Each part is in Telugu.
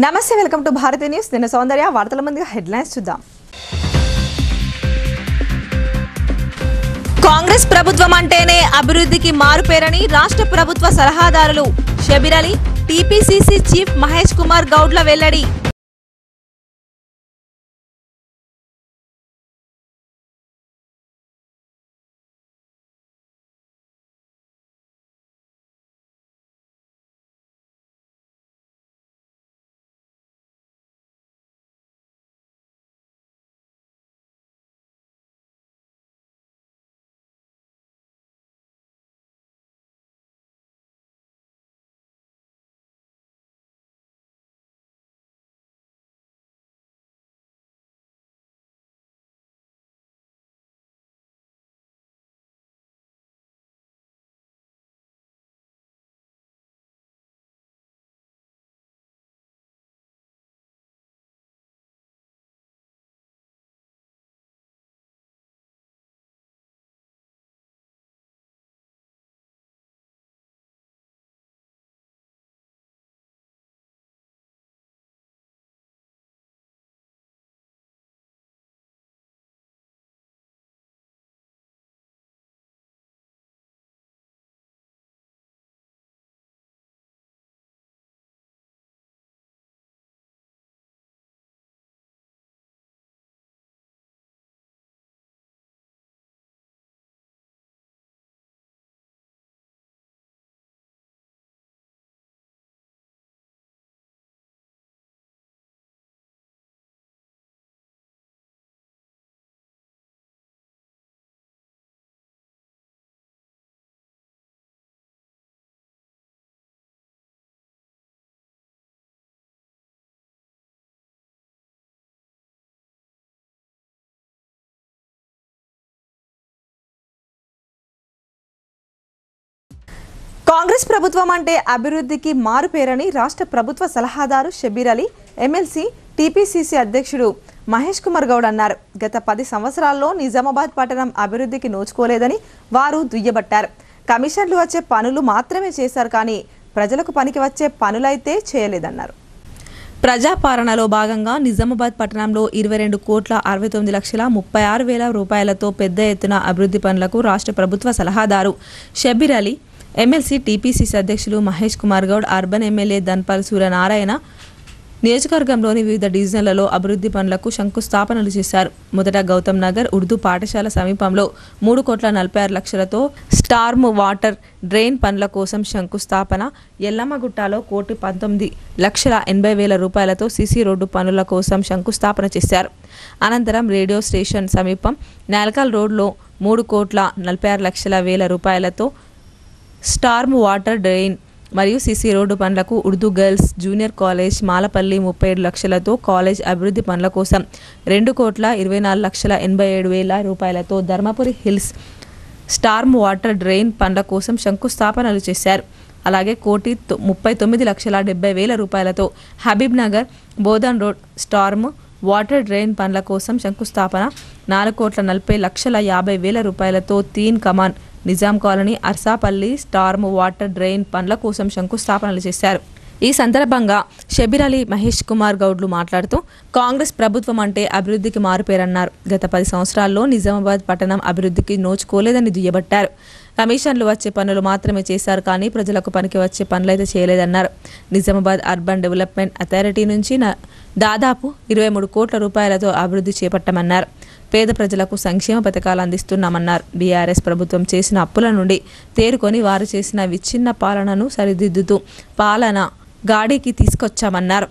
నమస్తే, వెల్కమ్ టు భారతీ న్యూస్. నిన్న సౌందర్య వార్తల ముందుగా హెడ్లైన్స్ చూద్దాం. కాంగ్రెస్ ప్రభుత్వం అంటేనే అభివృద్ధికి మారుపేరని రాష్ట్ర ప్రభుత్వ సలహాదారులు షబీర్ అలీ, టీపీసీసీ చీఫ్ మహేష్ కుమార్ గౌడ్ల వెల్లడి. కాంగ్రెస్ ప్రభుత్వం అంటే అభివృద్ధికి మారుపేరని రాష్ట్ర ప్రభుత్వ సలహాదారు షబీర్ అలీ, ఎమ్మెల్సీ టీపీసీసీ అధ్యక్షుడు మహేష్ కుమార్ గౌడ్ అన్నారు. గత 10 సంవత్సరాల్లో నిజామాబాద్ పట్టణం అభివృద్ధికి నోచుకోలేదని వారు దుయ్యబట్టారు. కమిషన్లు వచ్చే పనులు మాత్రమే చేశారు, కానీ ప్రజలకు పనికి వచ్చే పనులైతే చేయలేదన్నారు. ప్రజాపాలనలో భాగంగా నిజామాబాద్ పట్టణంలో 22,69,36,000 రూపాయలతో పెద్ద ఎత్తున అభివృద్ధి పనులకు రాష్ట్ర ప్రభుత్వ సలహాదారు షబీర్ అలీ, ఎమ్మెల్సీ టీపీసీసీ అధ్యక్షులు మహేష్ కుమార్ గౌడ్, అర్బన్ ఎమ్మెల్యే ధన్పాల్ సూర్యనారాయణ నియోజకవర్గంలోని వివిధ డివిజన్లలో అభివృద్ధి పనులకు శంకుస్థాపనలు చేశారు. మొదట గౌతమ్ నగర్ ఉర్దూ పాఠశాల సమీపంలో 3,46,00,000తో స్టార్మ్ వాటర్ డ్రైన్ పనుల కోసం శంకుస్థాపన, ఎల్లమ్మగుట్టలో 1,19,80,000 రూపాయలతో సీసీ రోడ్డు పనుల కోసం శంకుస్థాపన చేశారు. అనంతరం రేడియో స్టేషన్ సమీపం నాల్కల్ రోడ్లో 3,46,00,000 రూపాయలతో స్టార్మ్ వాటర్ డ్రైన్ మరియు సీసీ రోడ్డు పనులకు, Urdu girls junior college Malapalli 37 లక్షలతో కాలేజ్ అభివృద్ధి పనుల కోసం 2,24,87,000 రూపాయలతో Dharmapuri hills storm water drain పనుల కోసం శంకుస్థాపనలు చేశారు. అలాగే 1,39,70,000 రూపాయలతో Habib Nagar Bodhan road storm water drain పనుల కోసం శంకుస్థాపన, 4,40,50,000 రూపాయలతో Teen Kaman Nizam colony Arsapalli storm water drain పనుల కోసం శంకుస్థాపనలు చేశారు. ఈ సందర్భంగా షబీర్ అలీ, మహేష్ కుమార్ గౌడ్లు మాట్లాడుతూ కాంగ్రెస్ ప్రభుత్వం అంటే అభివృద్ధికి మారుపేరన్నారు. గత 10 సంవత్సరాల్లో నిజామాబాద్ పట్టణం అభివృద్ధికి నోచుకోలేదని దుయ్యబట్టారు. కమిషన్లు వచ్చే పనులు మాత్రమే చేశారు, కానీ ప్రజలకు పనికి వచ్చే పనులైతే చేయలేదన్నారు. నిజామాబాద్ అర్బన్ డెవలప్మెంట్ అథారిటీ నుంచి దాదాపు 23 కోట్ల రూపాయలతో అభివృద్ధి చేపట్టామన్నారు. పేద ప్రజలకు సంక్షేమ పథకాలు అందిస్తున్నామన్నారు. బీఆర్ఎస్ ప్రభుత్వం చేసిన అప్పుల నుండి తేరుకొని వారు చేసిన విచ్ఛిన్న పాలనను సరిదిద్దుతూ పాలన గాడికి తీసుకొచ్చామన్నారు.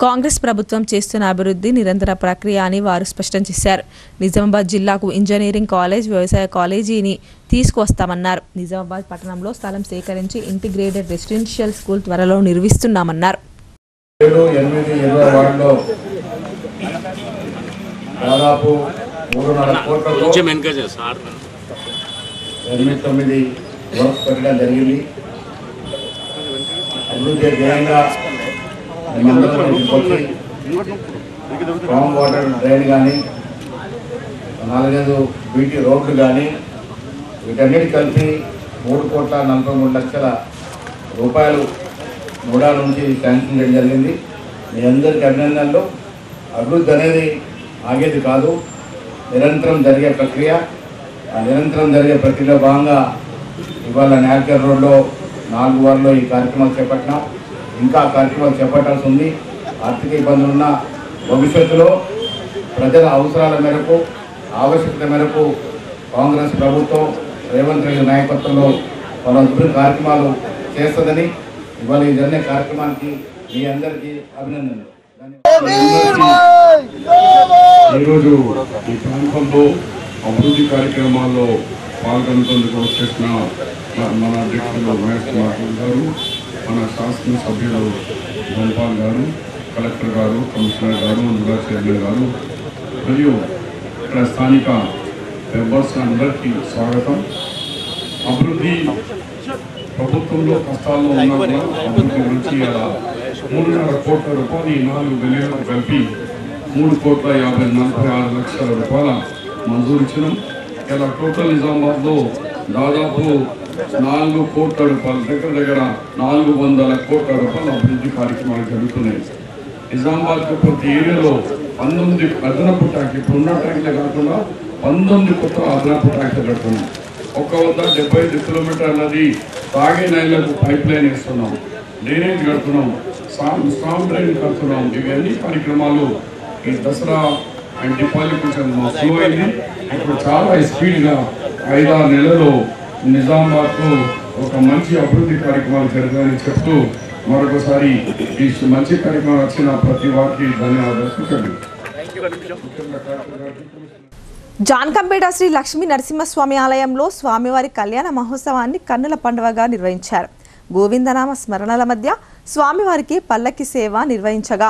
కాంగ్రెస్ ప్రభుత్వం చేస్తున్న అభివృద్ధి నిరంతర ప్రక్రియ అని వారు స్పష్టం చేశారు. నిజామాబాద్ జిల్లాకు ఇంజనీరింగ్ కాలేజ్, వ్యవసాయ కాలేజీని తీసుకువస్తామన్నారు. నిజామాబాద్ పట్టణంలో స్థలం సేకరించి ఇంటిగ్రేటెడ్ రెసిడెన్షియల్ స్కూల్ త్వరలో నిర్మిస్తున్నామన్నారు. దాదాపు 3.5 కోట్లతో 8-9 వర్క్స్ పెట్టడం జరిగింది. అభివృద్ధి ధ్యేయంగా స్ట్రాంగ్ వాటర్ డ్రైన్ కానీ 4-5 బీటీ రోడ్లు కానీ వీటన్నిటి కలిపి 3,43,00,000 రూపాయలు నోడా నుంచి శాంక్షన్ చేయడం జరిగింది. మీ అందరికీ అభినందనలు. అభివృద్ధి అనేది ఆగేది కాదు, నిరంతరం జరిగే ప్రక్రియ. ఆ నిరంతరం జరిగే ప్రక్రియలో భాగంగా ఇవాళ నాయకర్ రోడ్లో 4 వార్డులో ఈ కార్యక్రమాలు చేపట్టినాం. ఇంకా కార్యక్రమాలు చేపట్టాల్సి ఉంది. ఆర్థిక ఇబ్బందులున్న భవిష్యత్తులో ప్రజల అవసరాల మేరకు, ఆవశ్యకత మేరకు కాంగ్రెస్ ప్రభుత్వం రేవంత్ రెడ్డి నాయకత్వంలో పలు అభివృద్ధి కార్యక్రమాలు చేస్తుందని ఇవాళ ఈ జరిగే కార్యక్రమానికి మీ అందరికీ అభినందనలు. ఈరోజు ఈ ప్రాంతంలో అభివృద్ధి కార్యక్రమాల్లో పాల్గొనేందుకు వచ్చేసిన మన అధ్యక్షులు మహేష్ కుమార్ గారు, మన శాసనసభ్యులు గోపాల్ గారు, కలెక్టర్ గారు, కమిషనర్ గారు, మున్సిపల్ చైర్మన్ గారు మరియు ఇక్కడ స్థానిక మెంబర్స్ అందరికీ స్వాగతం. అభివృద్ధి ప్రభుత్వంలో కష్టాల్లో ఉన్నా కూడా అభివృద్ధి గురించి అలా 3.5 కోట్ల రూపాయలు ఈ 4 బిలియన్లు కలిపి 3,46,00,000 రూపాయల మంజూరు ఇచ్చినాం. ఇలా టోటల్ నిజామాబాద్లో దాదాపు 4 కోట్ల రూపాయలు, దగ్గర 400 కోట్ల రూపాయల అభివృద్ధి కార్యక్రమాలు జరుగుతున్నాయి. నిజామాబాద్కు ప్రతి ఏరియాలో 19 అదనపు ట్యాంకులు, ఇప్పుడు ఉన్న ట్యాంకులే కాకుండా 19 కొత్త అదనపు ట్యాంకులు కడుతున్నాం. ఒక్క వద్ద 75 కిలోమీటర్లది తాగే నైళ్లకు పైప్ లైన్ వేస్తున్నాం, డ్రైనేజ్ కడుతున్నాం, స్ట్రాంగ్ డ్రైన్ కడుతున్నాం. ఇవన్నీ కార్యక్రమాలు ఈ దసరా అండ్ దీపావళి కొంచెం స్లో అయింది. ఇప్పుడు చాలా స్పీడ్గా 5-6 నెలల్లో నిజామాబాద్కు ఒక మంచి అభివృద్ధి కార్యక్రమాలు జరుగుతాయని చెప్తూ మరొకసారి ఈ మంచి కార్యక్రమం వచ్చిన ప్రతి వారికి ధన్యవాదాలు. జాన్కంపేట శ్రీ లక్ష్మీ నరసింహస్వామి ఆలయంలో స్వామివారి కళ్యాణ మహోత్సవాన్ని కన్నుల పండుగగా నిర్వహించారు. గోవిందనామ స్మరణల మధ్య స్వామివారికి పల్లకి సేవ నిర్వహించగా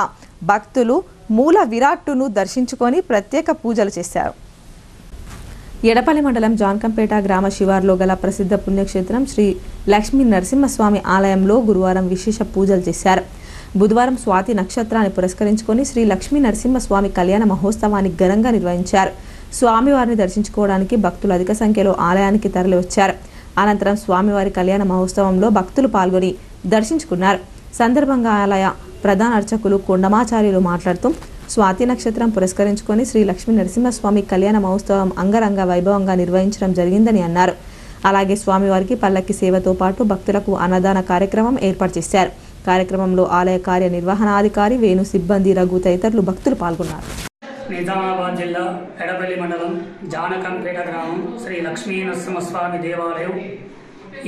భక్తులు మూల విరాట్టును దర్శించుకొని ప్రత్యేక పూజలు చేశారు. ఎడపల్లి మండలం జాన్కంపేట గ్రామ శివార్లో గల ప్రసిద్ధ పుణ్యక్షేత్రం శ్రీ లక్ష్మీ నరసింహస్వామి ఆలయంలో గురువారం విశేష పూజలు చేశారు. బుధవారం స్వాతి నక్షత్రాన్ని పురస్కరించుకొని శ్రీ లక్ష్మీ నరసింహస్వామి కళ్యాణ మహోత్సవాన్ని ఘనంగా నిర్వహించారు. స్వామివారిని దర్శించుకోవడానికి భక్తులు అధిక సంఖ్యలో ఆలయానికి తరలివచ్చారు. అనంతరం స్వామివారి కళ్యాణ మహోత్సవంలో భక్తులు పాల్గొని దర్శించుకున్నారు. సందర్భంగా ఆలయ ప్రధాన అర్చకులు కొండమాచార్యులు మాట్లాడుతూ స్వాతి నక్షత్రం పురస్కరించుకొని శ్రీ లక్ష్మీ నరసింహస్వామి కళ్యాణ మహోత్సవం అంగరంగ వైభవంగా నిర్వహించడం జరిగిందని అన్నారు. అలాగే స్వామివారికి పల్లకి సేవతో పాటు భక్తులకు అన్నదాన కార్యక్రమం ఏర్పాటు చేశారు. కార్యక్రమంలో ఆలయ కార్యనిర్వహణాధికారి వేణు, సిబ్బంది, రఘు తదితరులు భక్తులు పాల్గొన్నారు. నిజామాబాద్ జిల్లా ఎడపల్లి మండలం జానకంపేట గ్రామం శ్రీ లక్ష్మీ నరసింహస్వామి దేవాలయం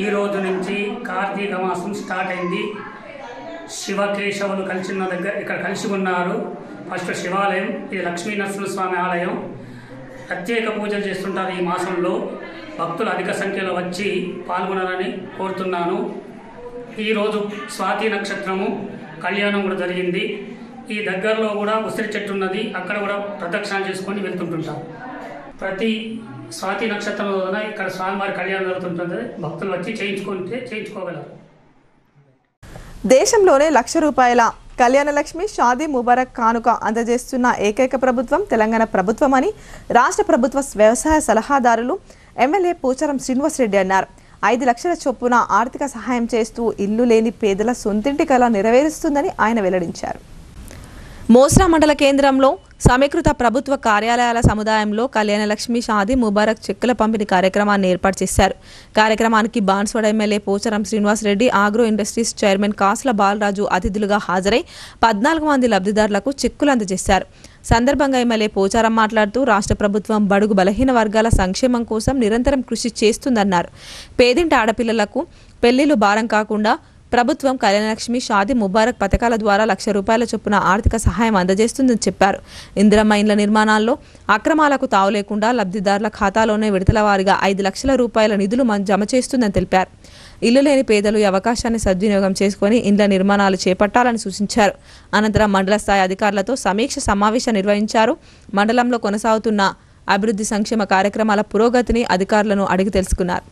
ఈ రోజు నుంచి కార్తీక మాసం స్టార్ట్ అయింది. శివకేశవులు ఇక్కడ కలిసి ఉన్నారు. ఫస్ట్ శివాలయం, ఇది లక్ష్మీ నరసింహస్వామి ఆలయం. ప్రత్యేక పూజలు చేస్తుంటారు. ఈ మాసంలో భక్తులు అధిక సంఖ్యలో వచ్చి పాల్గొనాలని కోరుతున్నాను. ఈరోజు స్వాతి నక్షత్రము కళ్యాణం కూడా జరిగింది. ఈ దగ్గరలో కూడా ఉసిరి చెట్టు ఉన్నది, అక్కడ కూడా ప్రదక్షిణ చేసుకొని వెళ్తుంటుంటాం. ప్రతి స్వాతి నక్షత్రంలో ఇక్కడ స్వామివారి కళ్యాణం జరుగుతుంటుంది. భక్తులు వచ్చి చేయించుకోగలరు. దేశంలోనే ₹1,00,000 కళ్యాణ లక్ష్మి షాదీ ముబారక్ కానుక అందజేస్తున్న ఏకైక ప్రభుత్వం తెలంగాణ ప్రభుత్వమని రాష్ట్ర ప్రభుత్వ వ్యవసాయ సలహాదారులు ఎమ్మెల్యే పోచారం శ్రీనివాసరెడ్డి అన్నారు. 5 లక్షల చొప్పున ఆర్థిక సహాయం చేస్తూ ఇల్లు లేని పేదల సొంతింటి కల నెరవేరుస్తుందని ఆయన వెల్లడించారు. మోస్రా మండల కేంద్రంలో సమీకృత ప్రభుత్వ కార్యాలయాల సముదాయంలో కళ్యాణలక్ష్మి షాదీ ముబారక్ చెక్కుల పంపిణీ కార్యక్రమాన్ని ఏర్పాటు చేశారు. కార్యక్రమానికి Banswada MLA Pocharam Srinivas Reddy, agro industries chairman Kasula Balaraju అతిథులుగా హాజరై 14 మంది లబ్ధిదారులకు చెక్కులు అందజేశారు. సందర్భంగా ఎమ్మెల్యే పోచారం మాట్లాడుతూ రాష్ట్ర ప్రభుత్వం బడుగు బలహీన వర్గాల సంక్షేమం కోసం నిరంతరం కృషి చేస్తుందన్నారు. పేదింటి ఆడపిల్లలకు పెళ్లిళ్లు భారం కాకుండా ప్రభుత్వం కళ్యాణలక్ష్మి షాదీ ముబారక్ పథకాల ద్వారా ₹1,00,000 చొప్పున ఆర్థిక సహాయం అందజేస్తుందని చెప్పారు. ఇందిరమ్మ ఇండ్ల నిర్మాణాల్లో అక్రమాలకు తావు లేకుండా లబ్ధిదారుల ఖాతాలోనే విడతల వారీగా ₹5 లక్షల నిధులు జమ చేస్తుందని తెలిపారు. ఇల్లు లేని పేదలు ఈ అవకాశాన్ని సద్వినియోగం చేసుకుని ఇండ్ల నిర్మాణాలు చేపట్టాలని సూచించారు. అనంతరం మండల స్థాయి అధికారులతో సమీక్ష సమావేశం నిర్వహించారు. మండలంలో కొనసాగుతున్న అభివృద్ధి సంక్షేమ కార్యక్రమాల పురోగతిని అధికారులను అడిగి తెలుసుకున్నారు.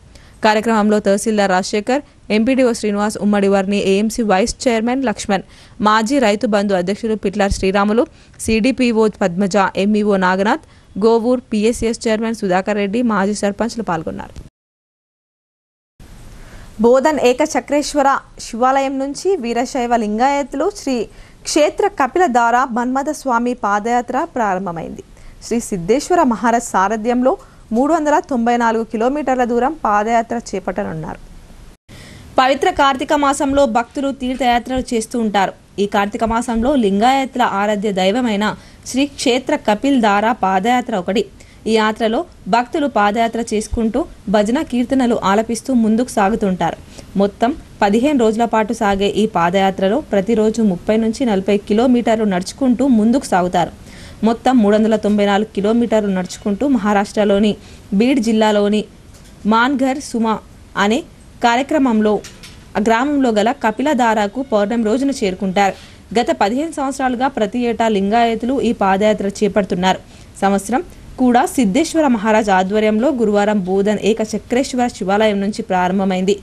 కార్యక్రమంలో తహసీల్దార్ రాజశేఖర్, ఎంపీడీఓ శ్రీనివాస్, ఉమ్మడి Varni AMC vice chairman Laxman, మాజీ రైతు బంధు అధ్యక్షులు Pitlar Sriramulu, CDPO Padmaja, MEO Naganath, Govur PSS chairman Sudhakar Reddy, మాజీ సర్పంచ్లు పాల్గొన్నారు. బోధన్ ఏకచక్రేశ్వర శివాలయం నుంచి వీరశైవ లింగాయతులు శ్రీ క్షేత్ర కపిలధార మన్మథ స్వామి పాదయాత్ర ప్రారంభమైంది. శ్రీ సిద్ధేశ్వర మహారాజ్ సారథ్యంలో 394 కిలోమీటర్ల దూరం పాదయాత్ర చేపట్టనున్నారు. పవిత్ర కార్తీక మాసంలో భక్తులు తీర్థయాత్రలు చేస్తూ ఉంటారు. ఈ కార్తీక మాసంలో లింగాయత్ల ఆరాధ్య దైవమైన శ్రీ క్షేత్ర కపిలధార పాదయాత్ర ఒకటి. ఈ యాత్రలో భక్తులు పాదయాత్ర చేసుకుంటూ భజన కీర్తనలు ఆలపిస్తూ ముందుకు సాగుతుంటారు. మొత్తం 15 రోజుల పాటు సాగే ఈ పాదయాత్రలో ప్రతిరోజు 30 నుంచి 40 కిలోమీటర్లు నడుచుకుంటూ ముందుకు సాగుతారు. మొత్తం 394 కిలోమీటర్లు నడుచుకుంటూ మహారాష్ట్రలోని బీడ్ జిల్లాలోని మాన్ఘర్ సుమా అనే కార్యక్రమంలో గ్రామంలో గల కపిలధారకు పౌర్ణమి రోజున చేరుకుంటారు. గత 15 సంవత్సరాలుగా ప్రతి ఏటా లింగాయతులు ఈ పాదయాత్ర చేపడుతున్నారు. సంవత్సరం కూడా సిద్ధేశ్వర మహారాజ్ ఆధ్వర్యంలో గురువారం బోధన్ ఏకచక్రేశ్వర శివాలయం నుంచి ప్రారంభమైంది.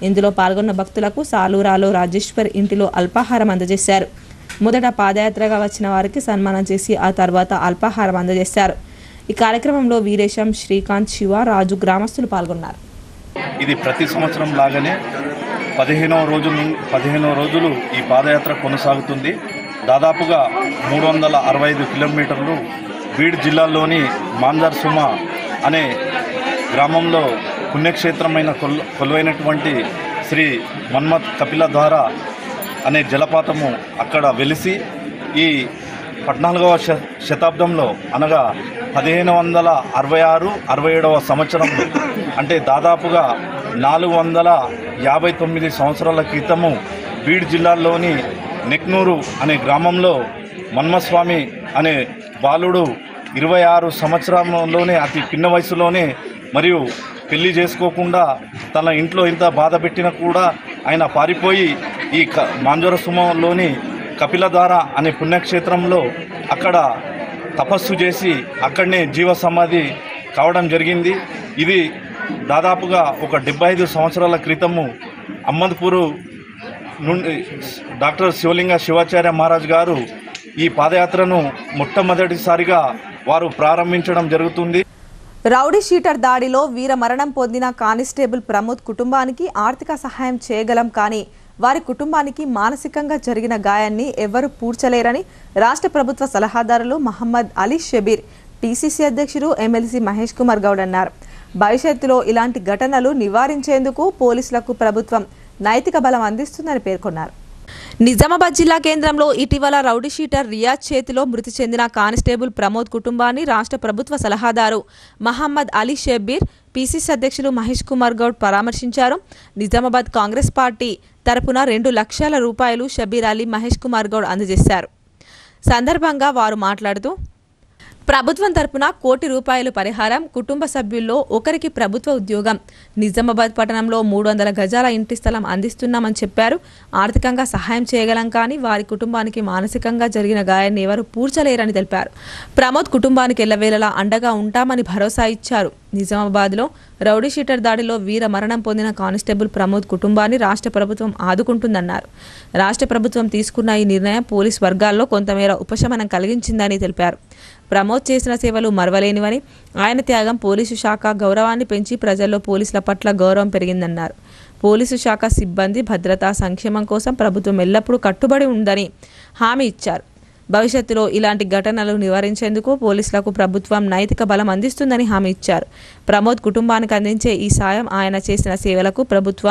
ఇందులో పాల్గొన్న భక్తులకు సాలూరాలో రాజేశ్వర్ ఇంటిలో అల్పాహారం అందజేశారు. మొదట పాదయాత్రగా వచ్చిన వారికి సన్మానం చేసి ఆ తర్వాత అల్పాహారం అందజేశారు. ఈ కార్యక్రమంలో వీరేశం, శ్రీకాంత్, శివ, రాజు గ్రామస్తులు పాల్గొన్నారు. ఇది ప్రతి సంవత్సరం లాగానే 15 రోజులు ఈ పాదయాత్ర కొనసాగుతుంది. దాదాపుగా 365 కిలోమీటర్లు బీడ్ జిల్లాలోని మాంజర్ సుమా అనే గ్రామంలో పుణ్యక్షేత్రమైన కొలువైనటువంటి శ్రీ మన్మథ్ కపిలధార అనే జలపాతము అక్కడ వెలిసి ఈ 14వ శతాబ్దంలో అనగా 1566-67వ సంవత్సరంలో అంటే దాదాపుగా 459 సంవత్సరాల క్రితము బీడ్ జిల్లాలోని నెక్నూరు అనే గ్రామంలో మన్మస్వామి అనే బాలుడు 26 సంవత్సరంలోనే అతి పిన్న వయసులోనే మరియు పెళ్లి చేసుకోకుండా తన ఇంట్లో ఇంత బాధ పెట్టినా కూడా ఆయన పారిపోయి ఈ మాంజర సుమలోని కపిలధార అనే పుణ్యక్షేత్రంలో అక్కడ తపస్సు చేసి అక్కడనే జీవ సమాధి కావడం జరిగింది. ఇది దాదాపుగా ఒక 75 సంవత్సరాల క్రితము అహ్మద్పూర్ నుండి డాక్టర్ శివలింగ శివాచార్య మహారాజ్ గారు ఈ పాదయాత్రను మొట్టమొదటిసారిగా వారు ప్రారంభించడం జరుగుతుంది. రౌడీ షీటర్ దాడిలో వీర మరణం పొందిన కానిస్టేబుల్ ప్రమోద్ కుటుంబానికి ఆర్థిక సహాయం చేయగలం, కానీ వారి కుటుంబానికి మానసికంగా జరిగిన గాయాన్ని ఎవ్వరూ పూడ్చలేరని రాష్ట్ర ప్రభుత్వ సలహాదారులు మహమ్మద్ అలీ షబీర్, పిసిసి అధ్యక్షుడు ఎమ్మెల్సీ మహేష్ కుమార్ గౌడ్ అన్నారు. భవిష్యత్తులో ఇలాంటి ఘటనలు నివారించేందుకు పోలీసులకు ప్రభుత్వం నైతిక బలం అందిస్తుందని పేర్కొన్నారు. నిజామాబాద్ జిల్లా కేంద్రంలో ఇటీవల రౌడీ షీటర్ రియాజ్ చేతిలో మృతి చెందిన కానిస్టేబుల్ ప్రమోద్ కుటుంబాన్ని రాష్ట్ర ప్రభుత్వ సలహాదారు మహమ్మద్ అలీ షబీర్, పిసిసి అధ్యక్షులు మహేష్ కుమార్ గౌడ్ పరామర్శించారు. నిజామాబాద్ కాంగ్రెస్ పార్టీ తరపున 2 లక్షల రూపాయలు షబీర్ అలీ, మహేష్ కుమార్ గౌడ్ అందజేశారు. సందర్భంగా వారు మాట్లాడుతూ, ప్రభుత్వం తరపున 1 కోటి రూపాయలు పరిహారం, కుటుంబ సభ్యుల్లో ఒకరికి ప్రభుత్వ ఉద్యోగం, నిజామాబాద్ పట్టణంలో 300 గజాల ఇంటి స్థలం అందిస్తున్నామని చెప్పారు. ఆర్థికంగా సహాయం చేయగలం, కానీ వారి కుటుంబానికి మానసికంగా జరిగిన గాయాన్ని ఎవరు పూడ్చలేరని తెలిపారు. ప్రమోద్ కుటుంబానికి ఎల్లవేళలా అండగా ఉంటామని భరోసా ఇచ్చారు. నిజామాబాద్లో రౌడీ షీటర్ దాడిలో వీర మరణం పొందిన కానిస్టేబుల్ ప్రమోద్ కుటుంబాన్ని రాష్ట్ర ప్రభుత్వం ఆదుకుంటుందన్నారు. రాష్ట్ర ప్రభుత్వం తీసుకున్న ఈ నిర్ణయం పోలీస్ వర్గాల్లో కొంతమేర ఉపశమనం కలిగించిందని తెలిపారు. ప్రమోద్ చేసిన సేవలు మరవలేనివని, ఆయన త్యాగం పోలీసు శాఖ గౌరవాన్ని పెంచి ప్రజల్లో పోలీసుల పట్ల గౌరవం పెరిగిందన్నారు. పోలీసు శాఖ సిబ్బంది భద్రతా సంక్షేమం కోసం ప్రభుత్వం ఎల్లప్పుడూ కట్టుబడి ఉందని హామీ ఇచ్చారు. భవిష్యత్తులో ఇలాంటి ఘటనలు నివారించేందుకు పోలీసులకు ప్రభుత్వం నైతిక బలం అందిస్తుందని హామీ ఇచ్చారు. ప్రమోద్ కుటుంబానికి అందించే ఈ సాయం ఆయన చేసిన సేవలకు ప్రభుత్వ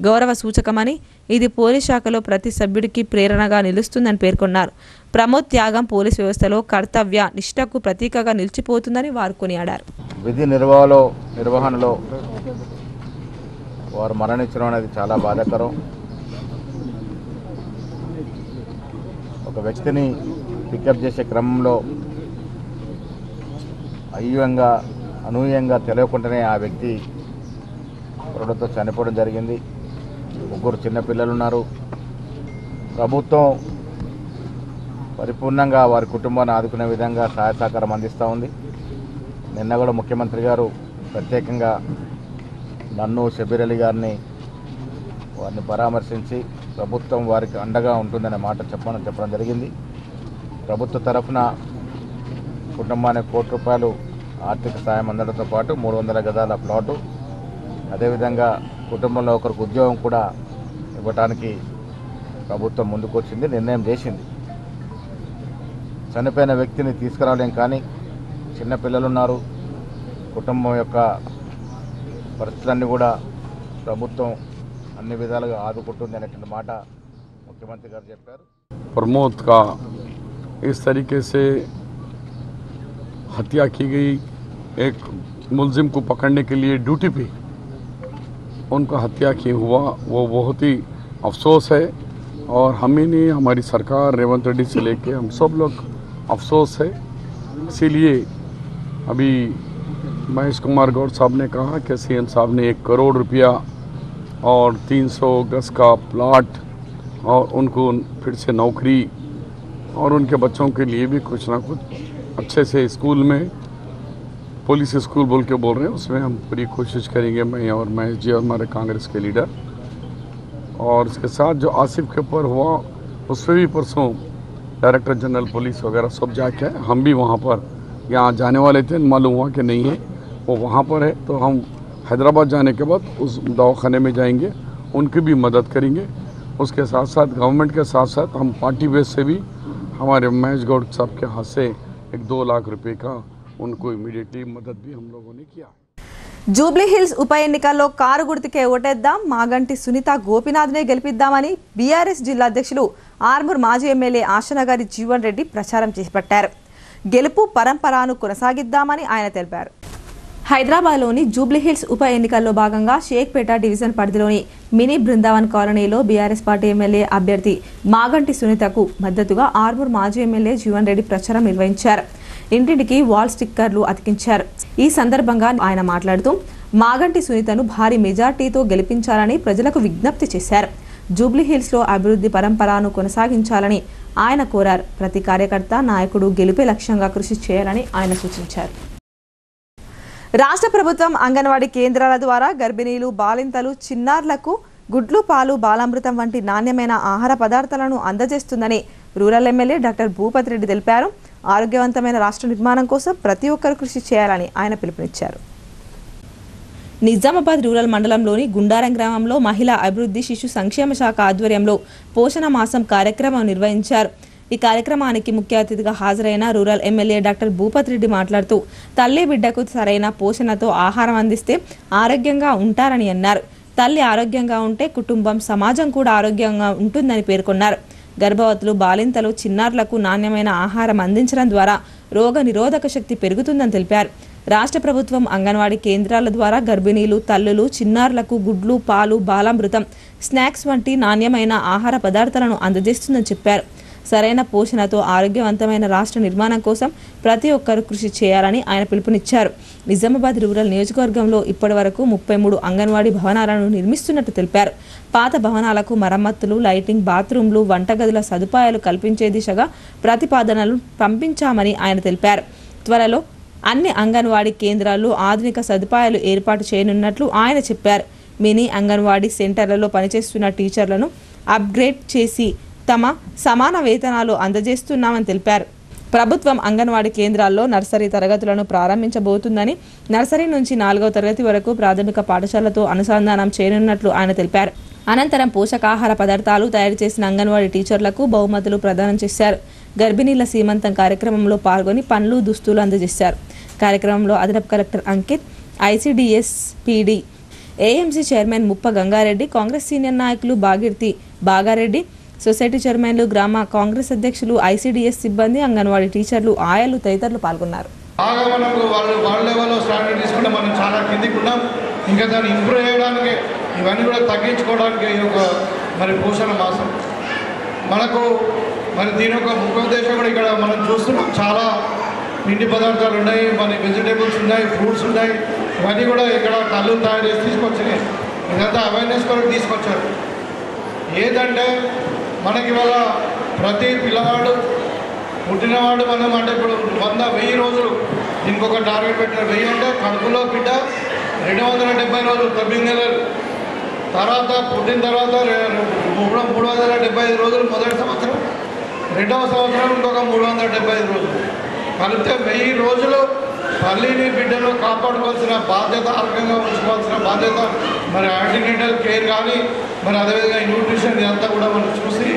గౌరవ సూచకమని, ఇది పోలీస్ శాఖలో ప్రతి సభ్యుడికి ప్రేరణగా నిలుస్తుందని పేర్కొన్నారు. ప్రమోద్ త్యాగం పోలీస్ వ్యవస్థలో కర్తవ్య నిష్ఠకు ప్రతీకగా నిలిచిపోతుందని వారు కొనియాడారు. విధి నిర్వహణలో వారు మరణించడం అనేది చాలా బాధాకరం. ఒక వ్యక్తిని పికప్ చేసే క్రమంలో అనూహ్యంగా తెలియకుండానే ఆ వ్యక్తి రోడ్డుతో చనిపోవడం జరిగింది. 3 చిన్నపిల్లలు ఉన్నారు. ప్రభుత్వం పరిపూర్ణంగా వారి కుటుంబాన్ని ఆదుకునే విధంగా సహాయ సహకారం అందిస్తూ ఉంది. నిన్న కూడా ముఖ్యమంత్రి గారు ప్రత్యేకంగా నన్ను, షబీర్ అలీ గారిని వారిని పరామర్శించి ప్రభుత్వం వారికి అండగా ఉంటుందనే మాట చెప్పడం జరిగింది. ప్రభుత్వ తరఫున కుటుంబానికి 1 కోటి రూపాయలు ఆర్థిక సాయం అందడంతో పాటు 300 గజాల ప్లాటు, అదేవిధంగా కుటుంబంలో ఒకరికి ఉద్యోగం కూడా ఇవ్వడానికి ప్రభుత్వం ముందుకు వచ్చింది, నిర్ణయం చేసింది. చనిపోయిన వ్యక్తిని తీసుకురావలేం, కానీ చిన్నపిల్లలు ఉన్నారు, కుటుంబం యొక్క పరిస్థితులన్నీ కూడా ప్రభుత్వం అన్ని విధాలుగా ఆదుకుంటుంది అనేటువంటి మాట ముఖ్యమంత్రి గారు చెప్పారు. प्रमोद का इस तरीके से हत्या की गई, एक मुलजिम को पकड़ने के लिए ड्यूटी पे उनका हत्या किया हुआ, वो बहुत ही अफसोस है और हमें नहीं, हमारी सरकार रेवंत रेड्डी से लेके हम सब लोग अफसोस है। इसीलिए अभी महेश कुमार गौड़ साहब ने कहा कि सीएम साहब ने 1 करोड़ रुपया और 300 गज का प्लाट और उनको फिर से नौकरी और उनके बच्चों के लिए भी कुछ ना कुछ अच्छे से स्कूल में, पुलिस स्कूल बोल के बोल रहे हैं, उसमें हम पूरी कोशिश करेंगे, मैं और महेश जी और हमारे कांग्रेस के लीडर। और इसके साथ जो आसिफ के ऊपर हुआ उस पर भी परसों डायरेक्टर जनरल पुलिस वगैरह सब जाके हम भी वहाँ पर यहाँ जाने वाले थे, मालूम हुआ कि नहीं है, वो वहाँ पर है, तो हम हैदराबाद जाने के बाद उस दवाखाने में जाएंगे, उनकी भी मदद करेंगे। उसके साथ साथ गवर्नमेंट के साथ साथ हम पार्टी बेस से भी हमारे महेश गौड़ साहब के हाथ से 2 लाख रुपए का उनको इमीडिएटली मदद भी हम लोगों ने किया। జూబ్లీ హిల్స్ ఉప ఎన్నికల్లో కారు గుర్తుకే ఓటేద్దాం, మాగంటి సునీత గోపినాథ్నే గెలిపిద్దామని బీఆర్ఎస్ జిల్లా అధ్యక్షులు ఆర్మూర్ మాజీ ఎమ్మెల్యే ఆశనగారి జీవన్ రెడ్డి ప్రచారం చేపట్టారు. గెలుపు పరంపరను కొనసాగిద్దామని ఆయన తెలిపారు. హైదరాబాద్లోని జూబ్లీహిల్స్ ఉప ఎన్నికల్లో భాగంగా షేక్పేట డివిజన్ పరిధిలోని మినీ బృందావన్ కాలనీలో బీఆర్ఎస్ పార్టీ ఎమ్మెల్యే అభ్యర్థి మాగంటి సునీతకు మద్దతుగా ఆర్మూర్ మాజీ ఎమ్మెల్యే జీవన్ రెడ్డి ప్రచారం నిర్వహించారు. ఇంటింటికి వాల్ స్టిక్కర్లు అతికించారు. ఈ సందర్భంగా ఆయన మాట్లాడుతూ మాగంటి సునీతను భారీ మెజార్టీతో గెలిపించాలని ప్రజలకు విజ్ఞప్తి చేశారు. జూబ్లీహిల్స్లో అభివృద్ధి పరంపరను కొనసాగించాలని ఆయన కోరారు. ప్రతి కార్యకర్త నాయకుడు గెలిపే లక్ష్యంగా కృషి చేయాలని ఆయన సూచించారు. రాష్ట్ర ప్రభుత్వం అంగన్వాడీ కేంద్రాల ద్వారా గర్భిణీలు, బాలింతలు, చిన్నారులకు గుడ్లు, పాలు, బాలామృతం వంటి నాణ్యమైన ఆహార పదార్థాలను అందజేస్తుందని rural MLA doctor Bhupathi Reddy తెలిపారు. ఆరోగ్యవంతమైన రాష్ట్ర నిర్మాణం కోసం ప్రతి ఒక్కరూ కృషి చేయాలని ఆయన పిలుపునిచ్చారు. నిజామాబాద్ రూరల్ మండలంలోని గుండారం గ్రామంలో మహిళా అభివృద్ధి శిశు సంక్షేమ శాఖ ఆధ్వర్యంలో పోషణ మాసం కార్యక్రమం నిర్వహించారు. ఈ కార్యక్రమానికి ముఖ్య అతిథిగా హాజరైన rural MLA doctor Bhupathi Reddy మాట్లాడుతూ తల్లి బిడ్డకు సరైన పోషణతో ఆహారం అందిస్తే ఆరోగ్యంగా ఉంటారని అన్నారు. తల్లి ఆరోగ్యంగా ఉంటే కుటుంబం, సమాజం కూడా ఆరోగ్యంగా ఉంటుందని పేర్కొన్నారు. గర్భవతులు, బాలింతలు, చిన్నారులకు నాణ్యమైన ఆహారం అందించడం ద్వారా రోగ నిరోధక శక్తి పెరుగుతుందని తెలిపారు. రాష్ట్ర ప్రభుత్వం అంగన్వాడీ కేంద్రాల ద్వారా గర్భిణీలు, తల్లులు, చిన్నారులకు గుడ్లు, పాలు, బాలామృతం, స్నాక్స్ వంటి నాణ్యమైన ఆహార పదార్థాలను అందజేస్తుందని చెప్పారు. సరైన పోషణతో ఆరోగ్యవంతమైన రాష్ట్ర నిర్మాణం కోసం ప్రతి ఒక్కరూ కృషి చేయాలని ఆయన పిలుపునిచ్చారు. నిజామాబాద్ రూరల్ నియోజకవర్గంలో ఇప్పటి వరకు 33 అంగన్వాడీ భవనాలను నిర్మిస్తున్నట్టు తెలిపారు. పాత భవనాలకు మరమ్మతులు, లైటింగ్, బాత్రూంలు, వంటగదుల సదుపాయాలు కల్పించే దిశగా ప్రతిపాదనలు పంపించామని ఆయన తెలిపారు. త్వరలో అన్ని అంగన్వాడీ కేంద్రాల్లో ఆధునిక సదుపాయాలు ఏర్పాటు చేయనున్నట్లు ఆయన చెప్పారు. మినీ అంగన్వాడీ సెంటర్లలో పనిచేస్తున్న టీచర్లను అప్గ్రేడ్ చేసి తమ సమాన వేతనాలు అందజేస్తున్నామని తెలిపారు. ప్రభుత్వం అంగన్వాడీ కేంద్రాల్లో నర్సరీ తరగతులను ప్రారంభించబోతుందని, నర్సరీ నుంచి 4వ తరగతి వరకు ప్రాథమిక పాఠశాలతో అనుసంధానం చేయనున్నట్లు ఆయన తెలిపారు. అనంతరం పోషకాహార పదార్థాలు తయారు చేసిన అంగన్వాడీ టీచర్లకు బహుమతులు ప్రదానం చేశారు. గర్భిణీల సీమంతం కార్యక్రమంలో పాల్గొని పండ్లు, దుస్తులు అందజేశారు. కార్యక్రమంలో అదనపు collector Ankit, ICDS PD, AMC chairman ముప్ప గంగారెడ్డి, కాంగ్రెస్ సీనియర్ నాయకులు బాగిర్తి బాగారెడ్డి, సొసైటీ చైర్మన్లు, గ్రామ కాంగ్రెస్ అధ్యక్షులు, ఐసిడిఎస్ సిబ్బంది, అంగన్వాడీ టీచర్లు, ఆయాలు తదితరులు పాల్గొన్నారు. బాగా మనకు వాళ్ళ లెవెల్లో స్టాండర్డ్ తీసుకుంటే మనం చాలా కిందికి ఉన్నాం. ఇంకా దాన్ని ఇంప్రూవ్ చేయడానికి, ఇవన్నీ కూడా తగ్గించుకోవడానికి ఈ యొక్క మరి పోషణ మాసం మనకు మరి దీని యొక్క ముఖ్య ఉద్దేశం కూడా ఇక్కడ మనం చూస్తున్నాం. చాలా పిండి పదార్థాలు ఉన్నాయి, మన వెజిటేబుల్స్ ఉన్నాయి, ఫ్రూట్స్ ఉన్నాయి. ఇవన్నీ కూడా ఇక్కడ కళ్ళు తయారు చేసి తీసుకొచ్చినాయి. ఇదంతా అవేర్నెస్ కొరకు తీసుకొచ్చారు. ఏదంటే మనకి ఇవాళ ప్రతి పిల్లవాడు పుట్టినవాడు మనం అంటే ఇప్పుడు 100-1000 రోజులు దీనికి ఒక టార్గెట్ పెట్టిన 1000 అంటే కడుపులో బిడ్డ 270 రోజులు 9 నెలలు, తర్వాత పుట్టిన తర్వాత 375 రోజులు మొదటి సంవత్సరం, 2వ సంవత్సరం ఇంకొక 375 రోజులు, కలిపితే 1000 రోజులు తల్లిని బిడ్డను కాపాడుకోవాల్సిన బాధ్యత, ఆరోగ్యంగా ఉంచుకోవాల్సిన బాధ్యత మరి యాంటీనేటల్ కేర్ కానీ మరి అదేవిధంగా న్యూట్రిషన్ ఇదంతా కూడా మనం చూసి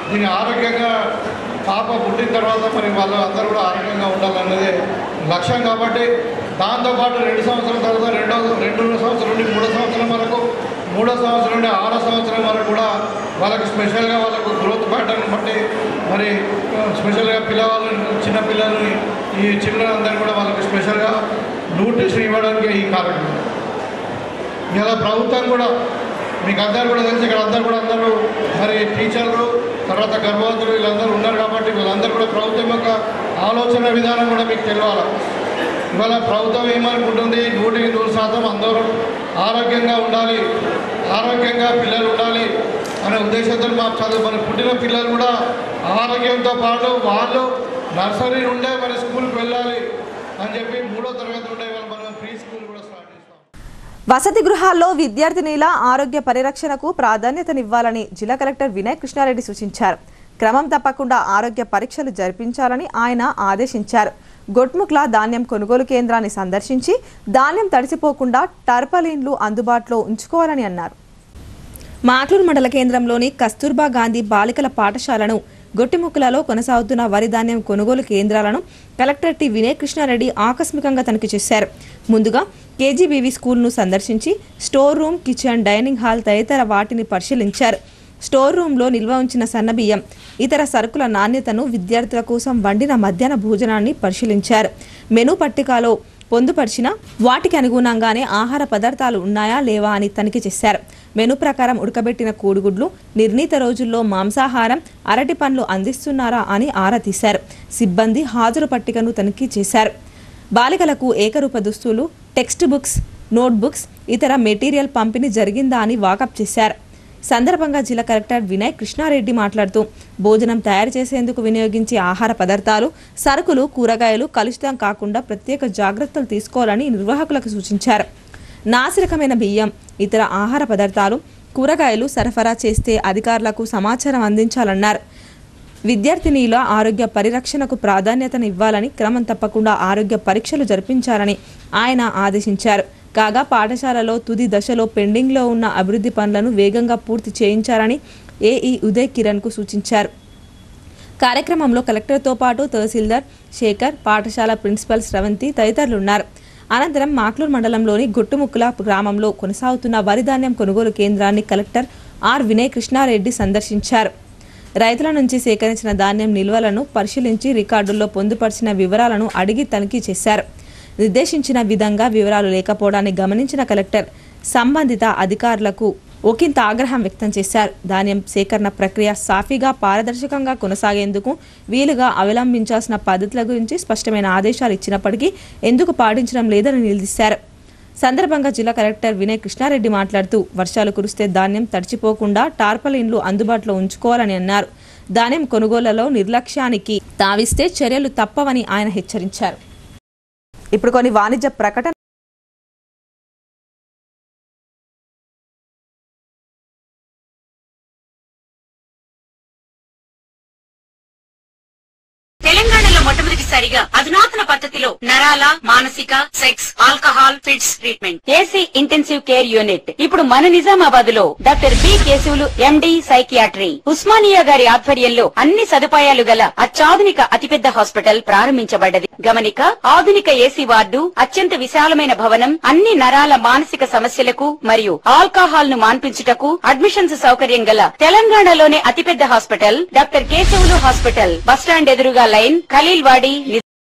దీన్ని ఆరోగ్యంగా పాప పుట్టిన తర్వాత మరి వాళ్ళు అందరూ కూడా ఆరోగ్యంగా ఉండాలన్నదే లక్ష్యం. కాబట్టి దాంతోపాటు 2 సంవత్సరాల తర్వాత 2 సంవత్సరం నుండి 3 సంవత్సరం వరకు, 3వ సంవత్సరం నుండి 6వ సంవత్సరం వరకు కూడా వాళ్ళకు స్పెషల్గా వాళ్ళకు గ్రోత్ ప్యాటర్న్ బట్టి మరి స్పెషల్గా చిన్నపిల్లలని ఈ చిన్నలందరూ కూడా వాళ్ళకి స్పెషల్గా న్యూట్రిషన్ ఇవ్వడానికి ఈ కార్యక్రమం. ఇలా ప్రభుత్వం కూడా మీకు అందరూ కూడా తెలిసి ఇక్కడ అందరూ మరి టీచర్లు తర్వాత గర్భవతులు వీళ్ళందరూ ఉన్నారు కాబట్టి వీళ్ళందరూ కూడా ప్రభుత్వం యొక్క ఆలోచన విధానం కూడా మీకు తెలియాలి. ఇవాళ ప్రభుత్వం ఏమనుకుంటుంది, 100% అందరూ ఆరోగ్యంగా ఉండాలి, ఆరోగ్యంగా పిల్లలు ఉండాలి అనే ఉద్దేశంతో మన పుట్టిన పిల్లలు కూడా ఆరోగ్యంతో పాటు వాళ్ళు నర్సరీ నుండే మరి స్కూల్కి వెళ్ళాలి అని చెప్పి 3వ తరగతి నుండే మనం ప్రీ స్కూల్ కూడా స్టార్ట్ చేస్తాం. వసతి గృహాల్లో విద్యార్థినిల ఆరోగ్య పరిరక్షణకు ప్రాధాన్యతనివ్వాలని జిల్లా కలెక్టర్ వినయ్ కృష్ణారెడ్డి సూచించారు. క్రమం తప్పకుండా ఆరోగ్య పరీక్షలు జరిపించాలని ఆయన ఆదేశించారు. గొట్ముక్ల ధాన్యం కొనుగోలు కేంద్రాన్ని సందర్శించి ధాన్యం తడిసిపోకుండా టర్పలిన్లు అందుబాటులో ఉంచుకోవాలని అన్నారు. మాక్లూరు మండల కేంద్రంలోని కస్తూర్బా గాంధీ బాలికల పాఠశాలను, గొట్టిముక్కలలో కొనసాగుతున్న వరి ధాన్యం కొనుగోలు కేంద్రాలను కలెక్టర్ టి వినయ్ కృష్ణారెడ్డి ఆకస్మికంగా తనిఖీ చేశారు. ముందుగా కేజీబీవీ స్కూల్ను సందర్శించి store room, kitchen, dining hall తదితర వాటిని పరిశీలించారు. స్టోర్ రూమ్లో నిల్వ ఉంచిన సన్నబియ్యం, ఇతర సరుకుల నాణ్యతను, విద్యార్థుల కోసం వండిన మధ్యాహ్న భోజనాన్ని పరిశీలించారు. మెనూ పట్టికలో పొందుపరిచిన వాటికి అనుగుణంగానే ఆహార పదార్థాలు ఉన్నాయా లేవా అని తనిఖీ చేశారు. మెనూ ప్రకారం ఉడకబెట్టిన కోడిగుడ్లు, నిర్ణీత రోజుల్లో మాంసాహారం, అరటి పండ్లు అందిస్తున్నారా అని ఆరా తీశారు. సిబ్బంది హాజరు పట్టికను తనిఖీ చేశారు. బాలికలకు ఏకరూప దుస్తులు, టెక్స్ట్ బుక్స్, నోట్బుక్స్, ఇతర మెటీరియల్ పంపిణీ జరిగిందా అని వాకప్ చేశారు. సందర్భంగా జిల్లా కలెక్టర్ వినయ్ కృష్ణారెడ్డి మాట్లాడుతూ భోజనం తయారు చేసేందుకు వినియోగించే ఆహార పదార్థాలు, సరుకులు, కూరగాయలు కలుషితం కాకుండా ప్రత్యేక జాగ్రత్తలు తీసుకోవాలని నిర్వాహకులకు సూచించారు. నాసిరకమైన బియ్యం, ఇతర ఆహార పదార్థాలు, కూరగాయలు సరఫరా చేస్తే అధికారులకు సమాచారం అందించాలన్నారు. విద్యార్థినీల ఆరోగ్య పరిరక్షణకు ప్రాధాన్యతను ఇవ్వాలని, క్రమం తప్పకుండా ఆరోగ్య పరీక్షలు జరిపించాలని ఆయన ఆదేశించారు. కాగా పాఠశాలలో తుది దశలో పెండింగ్లో ఉన్న అభివృద్ధి పనులను వేగంగా పూర్తి చేయించాలని ఏఈ ఉదయ్ కిరణ్కు సూచించారు. కార్యక్రమంలో కలెక్టర్తో పాటు తహసీల్దార్ శేఖర్, పాఠశాల ప్రిన్సిపల్ స్రవంతి తదితరులున్నారు. అనంతరం మాక్లూరు మండలంలోని గొట్టుముక్కుల గ్రామంలో కొనసాగుతున్న వరిధాన్యం కొనుగోలు కేంద్రాన్ని కలెక్టర్ ఆర్ వినయ్ కృష్ణారెడ్డి సందర్శించారు. రైతుల నుంచి సేకరించిన ధాన్యం నిల్వలను పరిశీలించి రికార్డుల్లో పొందుపరిచిన వివరాలను అడిగి తనిఖీ చేశారు. నిర్దేశించిన విధంగా వివరాలు లేకపోవడాన్ని గమనించిన కలెక్టర్ సంబంధిత అధికారులకు ఒకంత ఆగ్రహం వ్యక్తం చేశారు. ధాన్యం సేకరణ ప్రక్రియ సాఫీగా, పారదర్శకంగా కొనసాగేందుకు వీలుగా అవలంబించాల్సిన పద్ధతుల గురించి స్పష్టమైన ఆదేశాలు ఇచ్చినప్పటికీ ఎందుకు పాటించడం లేదని నిలదీశారు. సందర్భంగా జిల్లా కలెక్టర్ వినయ్ కృష్ణారెడ్డి మాట్లాడుతూ వర్షాలు కురిస్తే ధాన్యం తడిచిపోకుండా టార్పలిన్లు అందుబాటులో ఉంచుకోవాలని అన్నారు. ధాన్యం కొనుగోళ్లలో నిర్లక్ష్యానికి తావిస్తే చర్యలు తప్పవని ఆయన హెచ్చరించారు. ఇప్పుడు కొన్ని వాణిజ్య ప్రకటన. తెలంగాణలో మొట్టమొదటిసారిగా అధునాతన పద్ధతిలో నరాల, మానసిక, sex, alcohol, fits treatment, AC intensive care unit ఇప్పుడు మన నిజామాబాద్ లో doctor B Keshavulu MD psychiatry, Osmania గారి ఆధ్వర్యంలో అన్ని సదుపాయాలు గల అత్యాధునిక అతిపెద్ద హాస్పిటల్ ప్రారంభించబడ్డది. గమనిక, ఆధునిక ఏసీ వార్డు, అత్యంత విశాలమైన భవనం, అన్ని నరాల మానసిక సమస్యలకు మరియు ఆల్కహాల్ ను మాన్పించుటకు అడ్మిషన్స్ సౌకర్యం గల తెలంగాణలోనే అతిపెద్ద hospital doctor Keshavulu hospital, bus stand ఎదురుగా లైన్, ఖలీల్వాడి.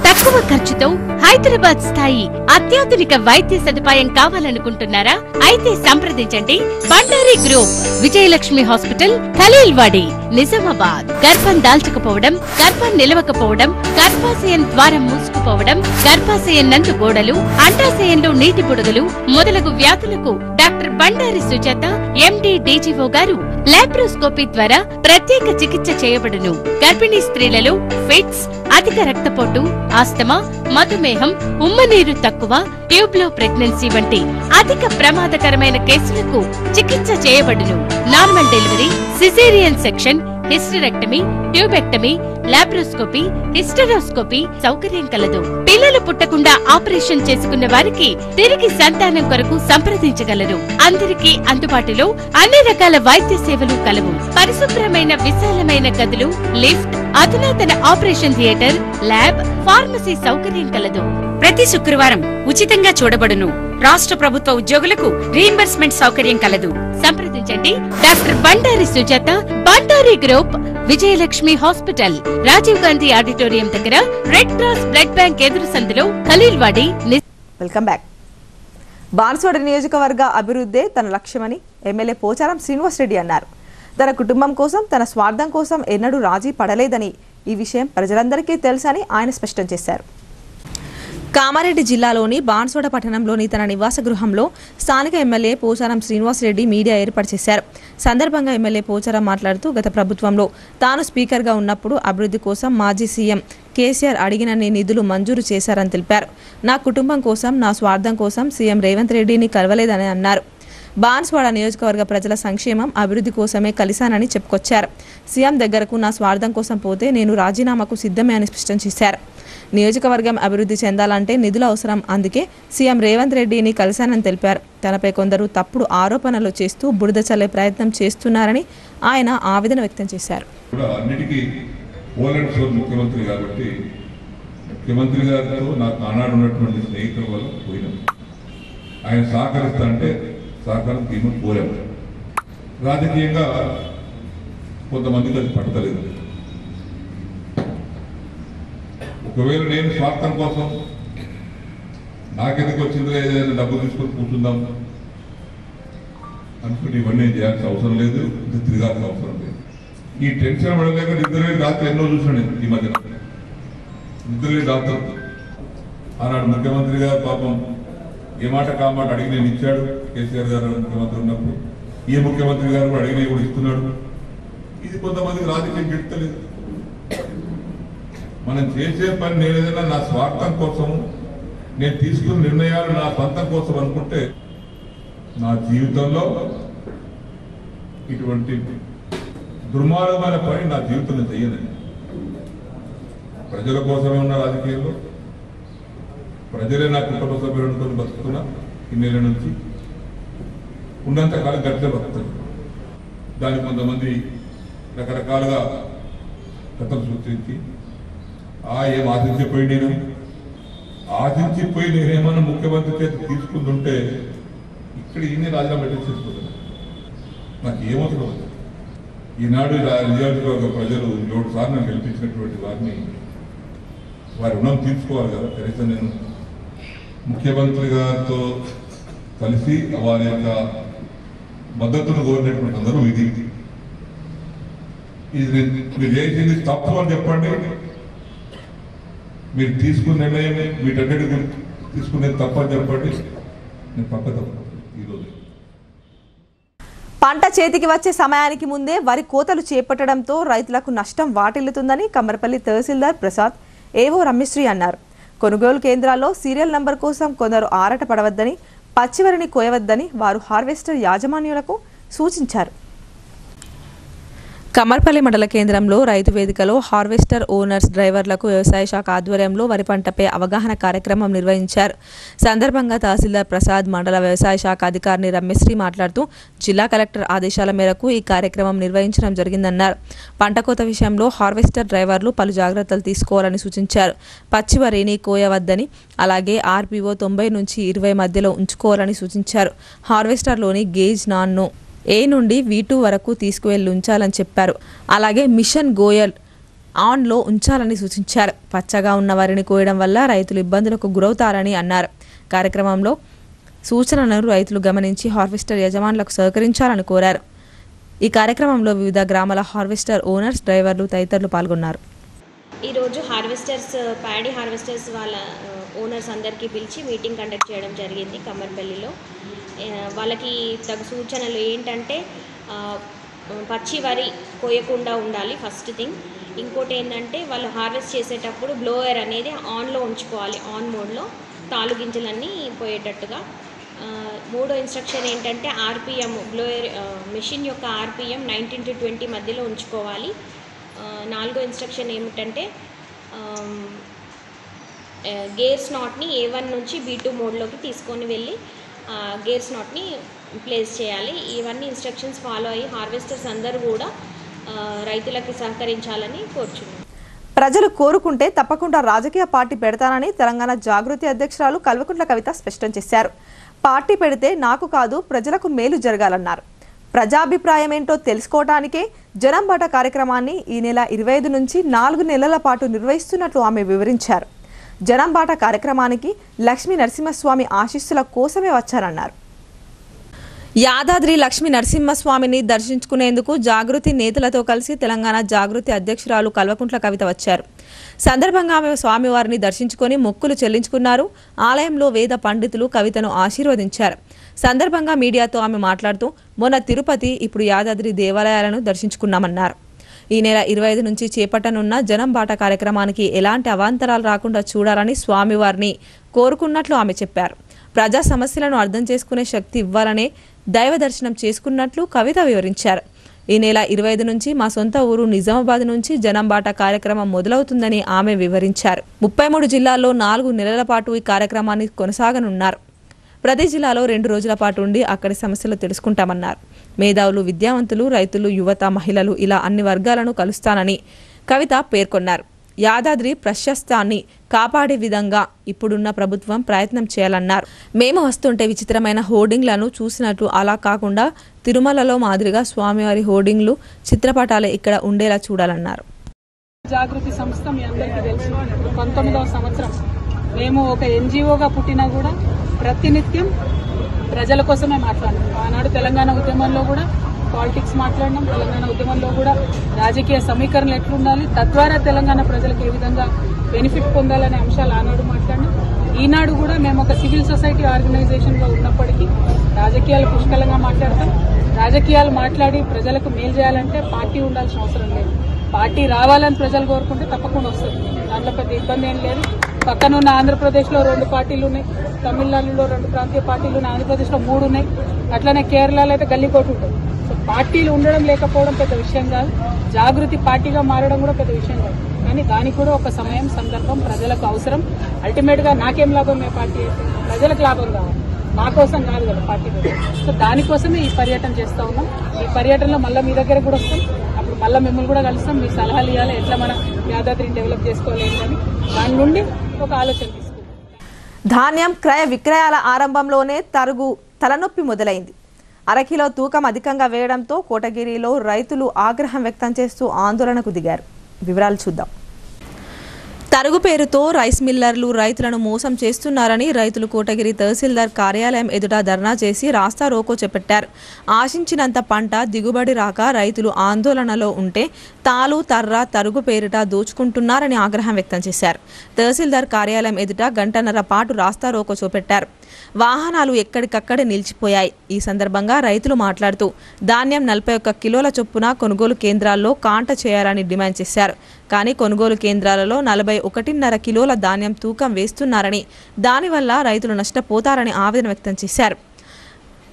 తక్కువ ఖర్చుతో హైదరాబాద్ స్థాయి అత్యాధునిక వైద్య సదుపాయం కావాలనుకుంటున్నారా? అయితే సంప్రదించండి బండారి గ్రూప్, విజయలక్ష్మి హాస్పిటల్, ఖలీల్వాడి, నిజామాబాద్. గర్భం దాల్చకపోవడం, గర్భం నిలవకపోవడం, గర్భాశయం ద్వారం మూసుకుపోవడం, గర్భాశయం నందు గోడలు, అండాశయంలో నీటి బుడగలు మొదలగు వ్యాధులకు డాక్టర్ బండారి సుజాత ఎండి డీజీఓ గారు లాప్రోస్కోపీ ద్వారా ప్రత్యేక చికిత్స చేయబడును. గర్భిణీ స్త్రీలలో ఫిట్స్, అధిక రక్తపోటు, ఆస్తమా, మధుమేహం, ఉమ్మనీరు తక్కువ, ట్యూబ్లో ప్రెగ్నెన్సీ వంటి అధిక ప్రమాదకరమైన కేసులకు చికిత్స చేయబడును. Normal delivery, caesarean section, hysterectomy, tubectomy, laparoscopy, hysteroscopy సౌకర్యం కలదు. పిల్లలు పుట్టకుండా ఆపరేషన్ చేసుకున్న వారికి తిరిగి సంతానం కొరకు సంప్రదించగలరు. అందరికీ అందుబాటులో అన్ని రకాల వైద్య సేవలు కలవు. పరిశుభ్రమైన విశాలమైన గదులు, లిఫ్ట్, అధునాతన ఆపరేషన్ థియేటర్, ల్యాబ్, ఫార్మసీ సౌకర్యం కలదు. ప్రతి శుక్రవారం ఉచితంగా చూడబడును. రాష్ట్ర ప్రభుత్వ ఉద్యోగులకు రీయింబర్స్మెంట్ సౌకర్యం కలదు. సంప్రదించండి doctor Bandari Sujatha, Bandari group, Vijayalakshmi hospital, Rajiv Gandhi auditorium దగ్గర, రెడ్ క్రాస్ బ్లడ్ బ్యాంక్ ఎదురు సందులో, ఖలీల్వాడి. Welcome back. బాన్స్వాడ నియోజకవర్గ అభివృద్ధే తన లక్ష్యమని ఎమ్మెల్యే పోచారం శ్రీనివాసరెడ్డి అన్నారు. తన కుటుంబం కోసం, తన స్వార్థం కోసం ఎన్నడూ రాజీ పడలేదని, ఈ విషయం ప్రజలందరికీ తెలుసని ఆయన స్పష్టం చేశారు. కామారెడ్డి జిల్లాలోని బాన్స్వాడ పట్టణంలోని తన నివాస గృహంలో స్థానిక ఎమ్మెల్యే పోచారం శ్రీనివాసరెడ్డి మీడియా ఏర్పాటు చేశారు. సందర్భంగా ఎమ్మెల్యే పోచారం మాట్లాడుతూ గత ప్రభుత్వంలో తాను స్పీకర్గా ఉన్నప్పుడు అభివృద్ధి కోసం మాజీ సీఎం కేసీఆర్ అడిగినన్ని నిధులు మంజూరు చేశారని తెలిపారు. నా కుటుంబం కోసం, నా స్వార్థం కోసం సీఎం రేవంత్ రెడ్డిని కలవలేదని అన్నారు. బాన్స్వాడ నియోజకవర్గ ప్రజల సంక్షేమం, అభివృద్ధి కోసమే కలిశానని చెప్పుకొచ్చారు. సీఎం దగ్గరకు నా స్వార్థం కోసం పోతే నేను రాజీనామాకు సిద్ధమే అని స్పష్టం చేశారు. నియోజకవర్గం అభివృద్ధి చెందాలంటే నిధులు అవసరం, అందుకే సీఎం రేవంత్ రెడ్డిని కలిశానని తెలిపారు. తనపై కొందరు తప్పుడు ఆరోపణలు చేస్తూ బురద చల్లే ప్రయత్నం చేస్తున్నారని ఆయన ఆవేదన వ్యక్తం చేశారు. ముఖ్యమంత్రి కాబట్టి ముఖ్యమంత్రి గారితో నాకు ఆనాడు ఉన్నటువంటి స్నేహితుల వల్ల పోయినాం. ఆయన సహకరిస్తా అంటే సహకారం తీయమని కోరాము. రాజకీయంగా కొంతమందికి అది పట్టలేదు. ఒకవేళ నేను స్వార్థం కోసం నాకెందుకు వచ్చిందో ఏదైనా డబ్బు తీసుకొని కూర్చుందాం అనుకుంటే ఇవన్నీ చేయాల్సిన అవసరం లేదు, ఇది తిరగాల్సిన అవసరం లేదు. ఈ టెన్షన్ పడలేక నిద్రలే రాత్రి ఎన్నో చూసాను ఈ మధ్యన. నిద్రలే డాక్టర్ ఆనాడు ముఖ్యమంత్రి గారు పాపం ఏ మాట కామాట అడిగి నేను ఇచ్చాడు. కేసీఆర్ గారు ముఖ్యమంత్రి ఉన్నప్పుడు ఈ ముఖ్యమంత్రి గారు కూడా అడిగినవి కూడా ఇస్తున్నాడు. ఇది కొంతమందికి రాజకీయం గిట్టలేదు. మనం చేసే పని నేను ఏదైనా నా స్వార్థం కోసం, నేను తీసుకున్న నిర్ణయాలు నా సొంతం కోసం అనుకుంటే నా జీవితంలో ఇటువంటి దుర్మార్గమైన పని నా జీవితంలో చెయ్యలేదు. ప్రజల కోసమే ఉన్న రాజకీయాల్లో ప్రజలే నా కుటుంబ సభ్యులతో బతుకుతున్నా. ఇన్నేళ్ళ నుంచి ఉన్నంతకాలం గట్టిగా బతుకుతుంది. దానికి కొంతమంది రకరకాలుగా కథలు సృష్టించి ఏం ఆశించిపోయి నేనేమన్నా ముఖ్యమంత్రి చేతి తీసుకుంటుంటే ఇక్కడ ఈయన రాజీనామా పెట్టేసేసుకుంటున్నాను. నాకు ఏమవుతుంది? ఈనాడు నియోజకవర్గ ప్రజలు 7 సార్లు గెలిపించినటువంటి వారిని వారి రుణం తీర్చుకోవాలి కదా. కనీసం నేను ముఖ్యమంత్రి గారితో కలిసి వారి యొక్క మద్దతును కోరినటువంటి అందరూ ఇది మీరు చేసింది తప్పు అని చెప్పండి. మీరు తీసుకున్న నిర్ణయం వీటన్నిటి తీసుకునేది తప్పని చెప్పండి. నేను పక్క తప్ప ఈరోజు పంట చేతికి వచ్చే సమయానికి ముందే వరి కోతలు చేపట్టడంతో రైతులకు నష్టం వాటిల్లుతుందని కమ్మరపల్లి తహసీల్దార్ ప్రసాద్, ఏవో రమేశ్రీ అన్నారు. కొనుగోలు కేంద్రాల్లో సీరియల్ నంబర్ కోసం కొందరు ఆరాట పడవద్దని, పచ్చివరిని కోయవద్దని వారు హార్వెస్టర్ యాజమాన్యులకు సూచించారు. కమ్మర్పల్లి మండల కేంద్రంలో రైతు వేదికలో హార్వెస్టర్ ఓనర్స్ డ్రైవర్లకు వ్యవసాయ శాఖ ఆధ్వర్యంలో వరి పంటపై అవగాహన కార్యక్రమం నిర్వహించారు. సందర్భంగా తహసీల్దార్ ప్రసాద్, మండల వ్యవసాయ శాఖ అధికారిని రమేశ్రీ మాట్లాడుతూ జిల్లా కలెక్టర్ ఆదేశాల మేరకు ఈ కార్యక్రమం నిర్వహించడం జరిగిందన్నారు. పంట కోత విషయంలో హార్వెస్టర్ డ్రైవర్లు పలు జాగ్రత్తలు తీసుకోవాలని సూచించారు. పచ్చి వరిని కోయవద్దని, అలాగే ఆర్పీఓ 90 నుంచి 20 మధ్యలో ఉంచుకోవాలని సూచించారు. హార్వెస్టర్లోని గేజ్ నాన్ను ఏ నుండి V2 వరకు తీసుకువెళ్ళి ఉంచాలని చెప్పారు. అలాగే మిషన్ గోయల్ ఆన్లో ఉంచాలని సూచించారు. పచ్చగా ఉన్న వరిని కోయడం వల్ల రైతులు ఇబ్బందులకు గురవుతారని అన్నారు. కార్యక్రమంలో సూచనలను రైతులు గమనించి హార్వెస్టర్ యజమానులకు సహకరించాలని కోరారు. ఈ కార్యక్రమంలో వివిధ గ్రామాల హార్వెస్టర్ ఓనర్స్, డ్రైవర్లు తదితరులు పాల్గొన్నారు. ఈరోజు ప్యాడీ హార్వెస్టర్స్ వాళ్ళ ఓనర్స్ అందరికీ పిలిచి మీటింగ్ కండక్ట్ చేయడం జరిగింది కమ్మర్పల్లిలో. వాళ్ళకి తగు సూచనలు ఏంటంటే పచ్చి వరి కోయకుండా ఉండాలి ఫస్ట్ థింగ్. ఇంకోటి ఏంటంటే వాళ్ళు హార్వెస్ట్ చేసేటప్పుడు బ్లోయర్ అనేది ఆన్లో ఉంచుకోవాలి, ఆన్ మోడ్లో తాలు గింజలన్నీ పోయేటట్టుగా. మూడో ఇన్స్ట్రక్షన్ ఏంటంటే ఆర్పిఎం బ్లోయర్ మెషిన్ యొక్క ఆర్పిఎం 19 to 20 మధ్యలో ఉంచుకోవాలి. నాలుగో ఇన్స్ట్రక్షన్ ఏమిటంటే గేర్స్ నాట్ని A1 నుంచి B2 మోడ్లోకి తీసుకొని వెళ్ళి గేర్స్ నాట్ని ప్లేస్ చేయాలి. ఇవన్నీ ఇన్స్ట్రక్షన్స్ ఫాలో అయ్యి హార్వెస్టర్స్ అందరూ కూడా రైతులకి సహకరించాలని కోరుచున్నాను. ప్రజలు కోరుకుంటే తప్పకుండా రాజకీయ పార్టీ పెడతానని తెలంగాణ జాగృతి అధ్యక్షురాలు కల్వకుంట్ల కవిత స్పష్టం చేశారు. పార్టీ పెడితే నాకు కాదు ప్రజలకు మేలు జరగాలన్నారు. ప్రజాభిప్రాయం ఏంటో తెలుసుకోవడానికే జనం బాట కార్యక్రమాన్ని ఈ నెల 25 నుంచి 4 నెలల పాటు నిర్వహిస్తున్నట్లు ఆమె వివరించారు. జనం బాట కార్యక్రమానికి లక్ష్మీ నరసింహస్వామి ఆశీస్సుల కోసమే వచ్చారన్నారు. యాదాద్రి లక్ష్మీ నరసింహస్వామిని దర్శించుకునేందుకు జాగృతి నేతలతో కలిసి తెలంగాణ జాగృతి అధ్యక్షురాలు కల్వకుంట్ల కవిత వచ్చారు. సందర్భంగా ఆమె స్వామివారిని దర్శించుకొని మొక్కులు చెల్లించుకున్నారు. ఆలయంలో వేద పండితులు కవితను ఆశీర్వదించారు. సందర్భంగా మీడియాతో ఆమె మాట్లాడుతూ మొన్న తిరుపతి, ఇప్పుడు యాదాద్రి దేవాలయాలను దర్శించుకున్నామన్నారు. ఈ నెల 25 నుంచి చేపట్టనున్న జనం బాట కార్యక్రమానికి ఎలాంటి అవాంతరాలు రాకుండా చూడాలని స్వామివారిని కోరుకున్నట్లు ఆమె చెప్పారు. ప్రజా సమస్యలను అర్థం చేసుకునే శక్తి ఇవ్వాలనే దైవ దర్శనం చేసుకున్నట్లు కవిత వివరించారు. ఈ నెల 25 నుంచి మా సొంత ఊరు నిజామాబాద్ నుంచి జనం బాట కార్యక్రమం మొదలవుతుందని ఆమె వివరించారు. 33 జిల్లాల్లో 4 నెలల పాటు ఈ కార్యక్రమాన్ని కొనసాగనున్నారు. ప్రతి జిల్లాలో 2 రోజుల పాటు ఉండి అక్కడి సమస్యలు తెలుసుకుంటామన్నారు. మేధావులు, విద్యావంతులు, రైతులు, యువత, మహిళలు ఇలా అన్ని వర్గాలను కలుస్తానని కవిత పేర్కొన్నారు. యాదాద్రి ప్రశస్తాన్ని కాపాడే విధంగా ఇప్పుడున్న ప్రభుత్వం ప్రయత్నం చేయాలన్నారు. మేము వస్తుంటే విచిత్రమైన హోర్డింగ్లను చూసినట్టు అలా కాకుండా తిరుమలలో మాదిరిగా స్వామివారి హోర్డింగ్లు, చిత్రపటాలే ఇక్కడ ఉండేలా చూడాలన్నారు. జాగృతి సంస్థ మీ అందరికీ తెలుసు. 19వ సంవత్సరం మేము ఒక NGOగా పుట్టినా కూడా ప్రతినిత్యం ప్రజల కోసమే మాట్లాడినాం. ఆనాడు తెలంగాణ ఉద్యమంలో కూడా పాలిటిక్స్ మాట్లాడినాం. తెలంగాణ ఉద్యమంలో కూడా రాజకీయ సమీకరణలు ఎట్లుండాలి, తద్వారా తెలంగాణ ప్రజలకు ఏ విధంగా బెనిఫిట్ పొందాలనే అంశాలు ఆనాడు మాట్లాడినాం. ఈనాడు కూడా మేము ఒక సివిల్ సొసైటీ ఆర్గనైజేషన్గా ఉన్నప్పటికీ రాజకీయాలు పుష్కలంగా మాట్లాడతాం. రాజకీయాలు మాట్లాడి ప్రజలకు మేలు చేయాలంటే పార్టీ ఉండాల్సిన అవసరం లేదు. పార్టీ రావాలని ప్రజలు కోరుకుంటే తప్పకుండా వస్తుంది. దాంట్లో పెద్ద ఇబ్బంది ఏం లేదు. పక్కనున్న ఆంధ్రప్రదేశ్లో 2 పార్టీలు ఉన్నాయి, తమిళనాడులో 2 ప్రాంతీయ పార్టీలు ఉన్నాయి, ఆంధ్రప్రదేశ్లో 3 ఉన్నాయి, అట్లనే కేరళలో అయితే గల్లీకోటు ఉంటుంది. సో పార్టీలు ఉండడం లేకపోవడం పెద్ద విషయం కాదు. జాగృతి పార్టీగా మారడం కూడా పెద్ద విషయం కాదు. కానీ దానికి కూడా ఒక సమయం, సందర్భం, ప్రజలకు అవసరం. అల్టిమేట్గా నాకేం లాభం ఏ పార్టీ అయితే? ప్రజలకు లాభం కావాలి, మా కోసం కాదు కదా పార్టీ కూడా. సో దానికోసమే ఈ పర్యటన చేస్తూ ఉన్నాం. ఈ పర్యటనలో మళ్ళీ మీ దగ్గర కూడా వస్తాం. అప్పుడు మళ్ళీ మిమ్మల్ని కూడా కలుస్తాం. మీ సలహాలు ఇవ్వాలి, ఎట్లా మనం యాదాద్రిని డెవలప్ చేసుకోవాలి అని. దాని నుండి ఒక ఆలోచన తీసుకుంటాం. ధాన్యం క్రయ విక్రయాల ఆరంభంలోనే తలనొప్పి మొదలైంది. అరకిలో తూకం అధికంగా వేయడంతో కోటగిరిలో రైతులు ఆగ్రహం వ్యక్తం చేస్తూ ఆందోళనకు దిగారు. వివరాలు చూద్దాం. తరుగు పేరుతో రైస్ మిల్లర్లు రైతులను మోసం చేస్తున్నారని రైతులు కోటగిరి తహసీల్దార్ కార్యాలయం ఎదుట ధర్నా చేసి రాస్తా రోకో చేపట్టారు. ఆశించినంత పంట దిగుబడి రాక రైతులు ఆందోళనలో ఉంటే తాలు, తర్ర, తరుగు పేరిట దోచుకుంటున్నారని ఆగ్రహం వ్యక్తం చేశారు. తహసీల్దార్ కార్యాలయం ఎదుట గంటన్నర పాటు రాస్తా రోకో చేపట్టారు. వాహనాలు ఎక్కడికక్కడే నిలిచిపోయాయి. ఈ సందర్భంగా రైతులు మాట్లాడుతూ ధాన్యం 41 కిలోల చొప్పున కొనుగోలు కేంద్రాల్లో కాంట చేయాలని డిమాండ్ చేశారు. కానీ కొనుగోలు కేంద్రాలలో 41.5 కిలోల ధాన్యం తూకం వేస్తున్నారని, దానివల్ల రైతులు నష్టపోతారని ఆవేదన వ్యక్తం చేశారు.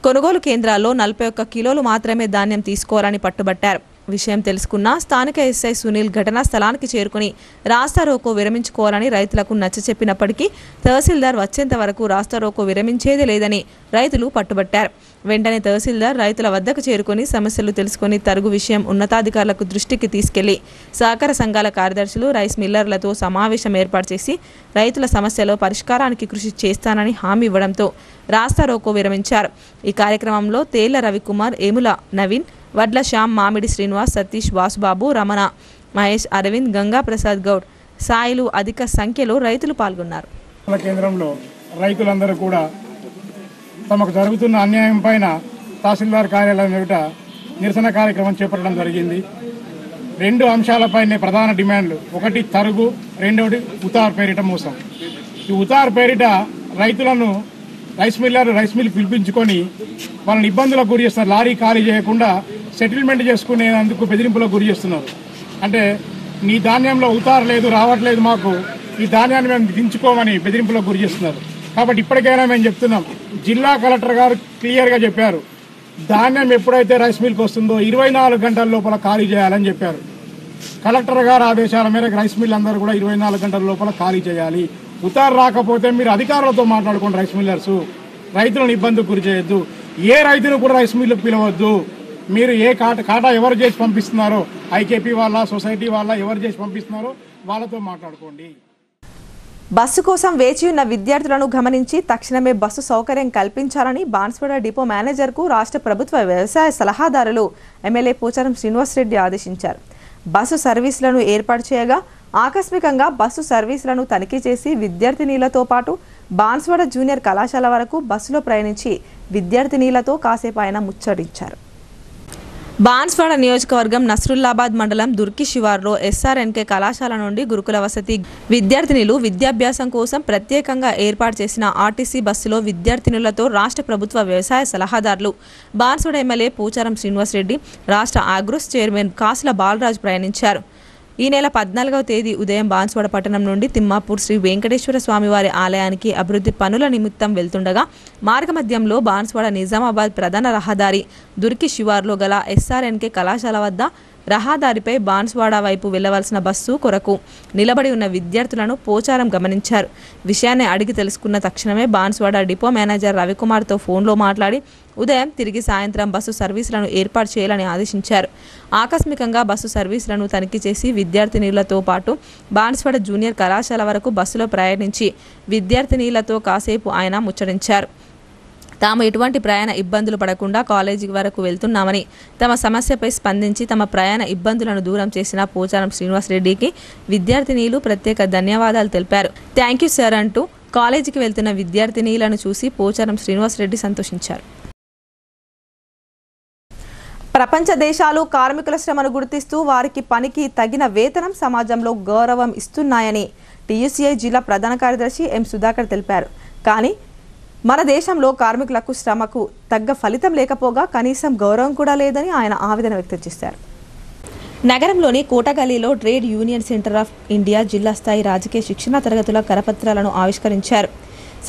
కొనుగోలు కేంద్రాల్లో 41 కిలోలు మాత్రమే ధాన్యం తీసుకోవాలని పట్టుబట్టారు. విషయం తెలుసుకున్న స్థానిక ఎస్ఐ సునీల్ ఘటనా స్థలానికి చేరుకుని రాస్తా రోకో విరమించుకోవాలని రైతులకు నచ్చచెప్పినప్పటికీ తహసీల్దార్ వచ్చేంత వరకు రాస్తా రోకో విరమించేది లేదని రైతులు పట్టుబట్టారు. వెంటనే తహసీల్దార్ రైతుల వద్దకు చేరుకుని సమస్యలు తెలుసుకుని తరుగు విషయం ఉన్నతాధికారులకు దృష్టికి తీసుకెళ్లి సహకార సంఘాల కార్యదర్శులు, రైస్ మిల్లర్లతో సమావేశం ఏర్పాటు చేసి రైతుల సమస్యలో పరిష్కారానికి కృషి చేస్తానని హామీ ఇవ్వడంతో రాస్తా రోకో విరమించారు. ఈ కార్యక్రమంలో తేళ్ల రవికుమార్, ఏముల నవీన్, వడ్ల శ్యామ్, మామిడి శ్రీనివాస్, సతీష్, వాసుబాబు, రమణ, మహేష్, అరవింద్, గంగా ప్రసాద్ గౌడ్, సాయిలు అధిక సంఖ్యలో రైతులు పాల్గొన్నారు. కేంద్రంలో రైతులందరూ కూడా తమకు జరుగుతున్న అన్యాయం పైన తహసీల్దార్ కార్యాలయం ఎదుట నిరసన కార్యక్రమం చేపట్టడం జరిగింది. 2 అంశాలపైనే ప్రధాన డిమాండ్లు. ఒకటి తరుగు, రెండవది ఉతార్ పేరిట మోసం. ఈ ఉతార్ పేరిట రైతులను రైస్ మిల్ పిలిపించుకొని వాళ్ళని ఇబ్బందులకు గురి చేస్తున్నారు. లారీ ఖాళీ చేయకుండా సెటిల్మెంట్ చేసుకునేందుకు బెదిరింపులకు గురి చేస్తున్నారు. అంటే నీ ధాన్యంలో ఉతారు లేదు, రావట్లేదు, మాకు ఈ ధాన్యాన్ని మేము దించుకోమని బెదిరింపులకు గురి చేస్తున్నారు. కాబట్టి ఇప్పటికైనా మేము చెప్తున్నాం, జిల్లా కలెక్టర్ గారు క్లియర్గా చెప్పారు, ధాన్యం ఎప్పుడైతే రైస్ మిల్కి వస్తుందో 24 గంటల లోపల ఖాళీ చేయాలని చెప్పారు. కలెక్టర్ గారి ఆదేశాల మేరకు రైస్ మిల్ అందరూ కూడా 24 గంటల లోపల ఖాళీ చేయాలి. ఉత్తర్వు రాకపోతే మీరు అధికారులతో మాట్లాడుకోండి. రైస్ మిల్లర్స్ రైతులను ఇబ్బందికి గురి చేయొద్దు. ఏ రైతును కూడా రైస్ మిల్లుకు పిలవద్దు. మీరు ఏ కాటా ఎవరు చేసి పంపిస్తున్నారో, ఐకేపీ వాళ్ళ, సొసైటీ వాళ్ళ, ఎవరు చేసి పంపిస్తున్నారో వాళ్ళతో మాట్లాడుకోండి. బస్సు కోసం వేచి ఉన్న విద్యార్థులను గమనించి తక్షణమే బస్సు సౌకర్యం కల్పించాలని బాన్స్వాడ డిపో మేనేజర్కు రాష్ట్ర ప్రభుత్వ వ్యవసాయ సలహాదారులు ఎమ్మెల్యే పోచారం శ్రీనివాసరెడ్డి ఆదేశించారు. బస్సు సర్వీసులను ఏర్పాటు చేయగా ఆకస్మికంగా బస్సు సర్వీసులను తనిఖీ చేసి విద్యార్థినీలతో పాటు బాన్స్వాడ జూనియర్ కళాశాల వరకు బస్సులో ప్రయాణించి విద్యార్థినీలతో కాసేపు ఆయన ముచ్చటించారు. బాన్స్వాడ నియోజకవర్గం నస్రుల్లాబాద్ మండలం దుర్కి శివార్లో ఎస్ఆర్ఎన్కే కళాశాల నుండి గురుకుల వసతి విద్యార్థినులు విద్యాభ్యాసం కోసం ప్రత్యేకంగా ఏర్పాటు చేసిన ఆర్టీసీ బస్సులో విద్యార్థినులతో రాష్ట్ర ప్రభుత్వ వ్యవసాయ సలహాదారులు బాన్స్వాడ ఎమ్మెల్యే పోచారం శ్రీనివాసరెడ్డి, రాష్ట్ర ఆగ్రోస్ చైర్మన్ కాసుల బాలరాజు ప్రయాణించారు. ఈ నెల 14వ తేదీ ఉదయం బాన్స్వాడ పట్టణం నుండి తిమ్మాపూర్ శ్రీ వెంకటేశ్వర స్వామివారి ఆలయానికి అభివృద్ధి పనుల నిమిత్తం వెళ్తుండగా మార్గమధ్యంలో బాన్స్వాడ నిజామాబాద్ ప్రధాన రహదారి దుర్కి శివార్లో గల ఎస్ఆర్ఎన్కే కళాశాల వద్ద రహదారిపై బాన్స్వాడ వైపు వెళ్లవలసిన బస్సు కొరకు నిలబడి ఉన్న విద్యార్థులను పోచారం గమనించారు. విషయాన్ని అడిగి తెలుసుకున్న తక్షణమే బాన్స్వాడ డిపో మేనేజర్ రవికుమార్తో ఫోన్లో మాట్లాడి ఉదయం తిరిగి సాయంత్రం బస్సు సర్వీసులను ఏర్పాటు చేయాలని ఆదేశించారు. ఆకస్మికంగా బస్సు సర్వీసులను తనిఖీ చేసి విద్యార్థినీలతో పాటు బాన్స్వాడ జూనియర్ కళాశాల వరకు బస్సులో ప్రయాణించి విద్యార్థినీలతో కాసేపు ఆయన ముచ్చటించారు. తాము ఎటువంటి ప్రయాణ ఇబ్బందులు పడకుండా కాలేజీ వరకు వెళ్తున్నామని, తమ సమస్యపై స్పందించి తమ ప్రయాణ ఇబ్బందులను దూరం చేసిన పోచారం శ్రీనివాసరెడ్డికి విద్యార్థినీలు ప్రత్యేక ధన్యవాదాలు తెలిపారు. థ్యాంక్ యూ సార్ అంటూ కాలేజీకి వెళ్తున్న విద్యార్థినీలను చూసి పోచారం శ్రీనివాసరెడ్డి సంతోషించారు. ప్రపంచ దేశాలు కార్మికుల శ్రమను గుర్తిస్తూ వారికి పనికి తగిన వేతనం, సమాజంలో గౌరవం ఇస్తున్నాయని టీయూసీఐ జిల్లా ప్రధాన కార్యదర్శి ఎం సుధాకర్ తెలిపారు. కానీ మన దేశంలో కార్మికులకు శ్రమకు తగ్గ ఫలితం లేకపోగా కనీసం గౌరవం కూడా లేదని ఆయన ఆవేదన వ్యక్తం చేశారు. నగరంలోని కోటగల్లీలో trade union centre of India జిల్లా స్థాయి రాజకీయ శిక్షణ తరగతుల కరపత్రాలను ఆవిష్కరించారు.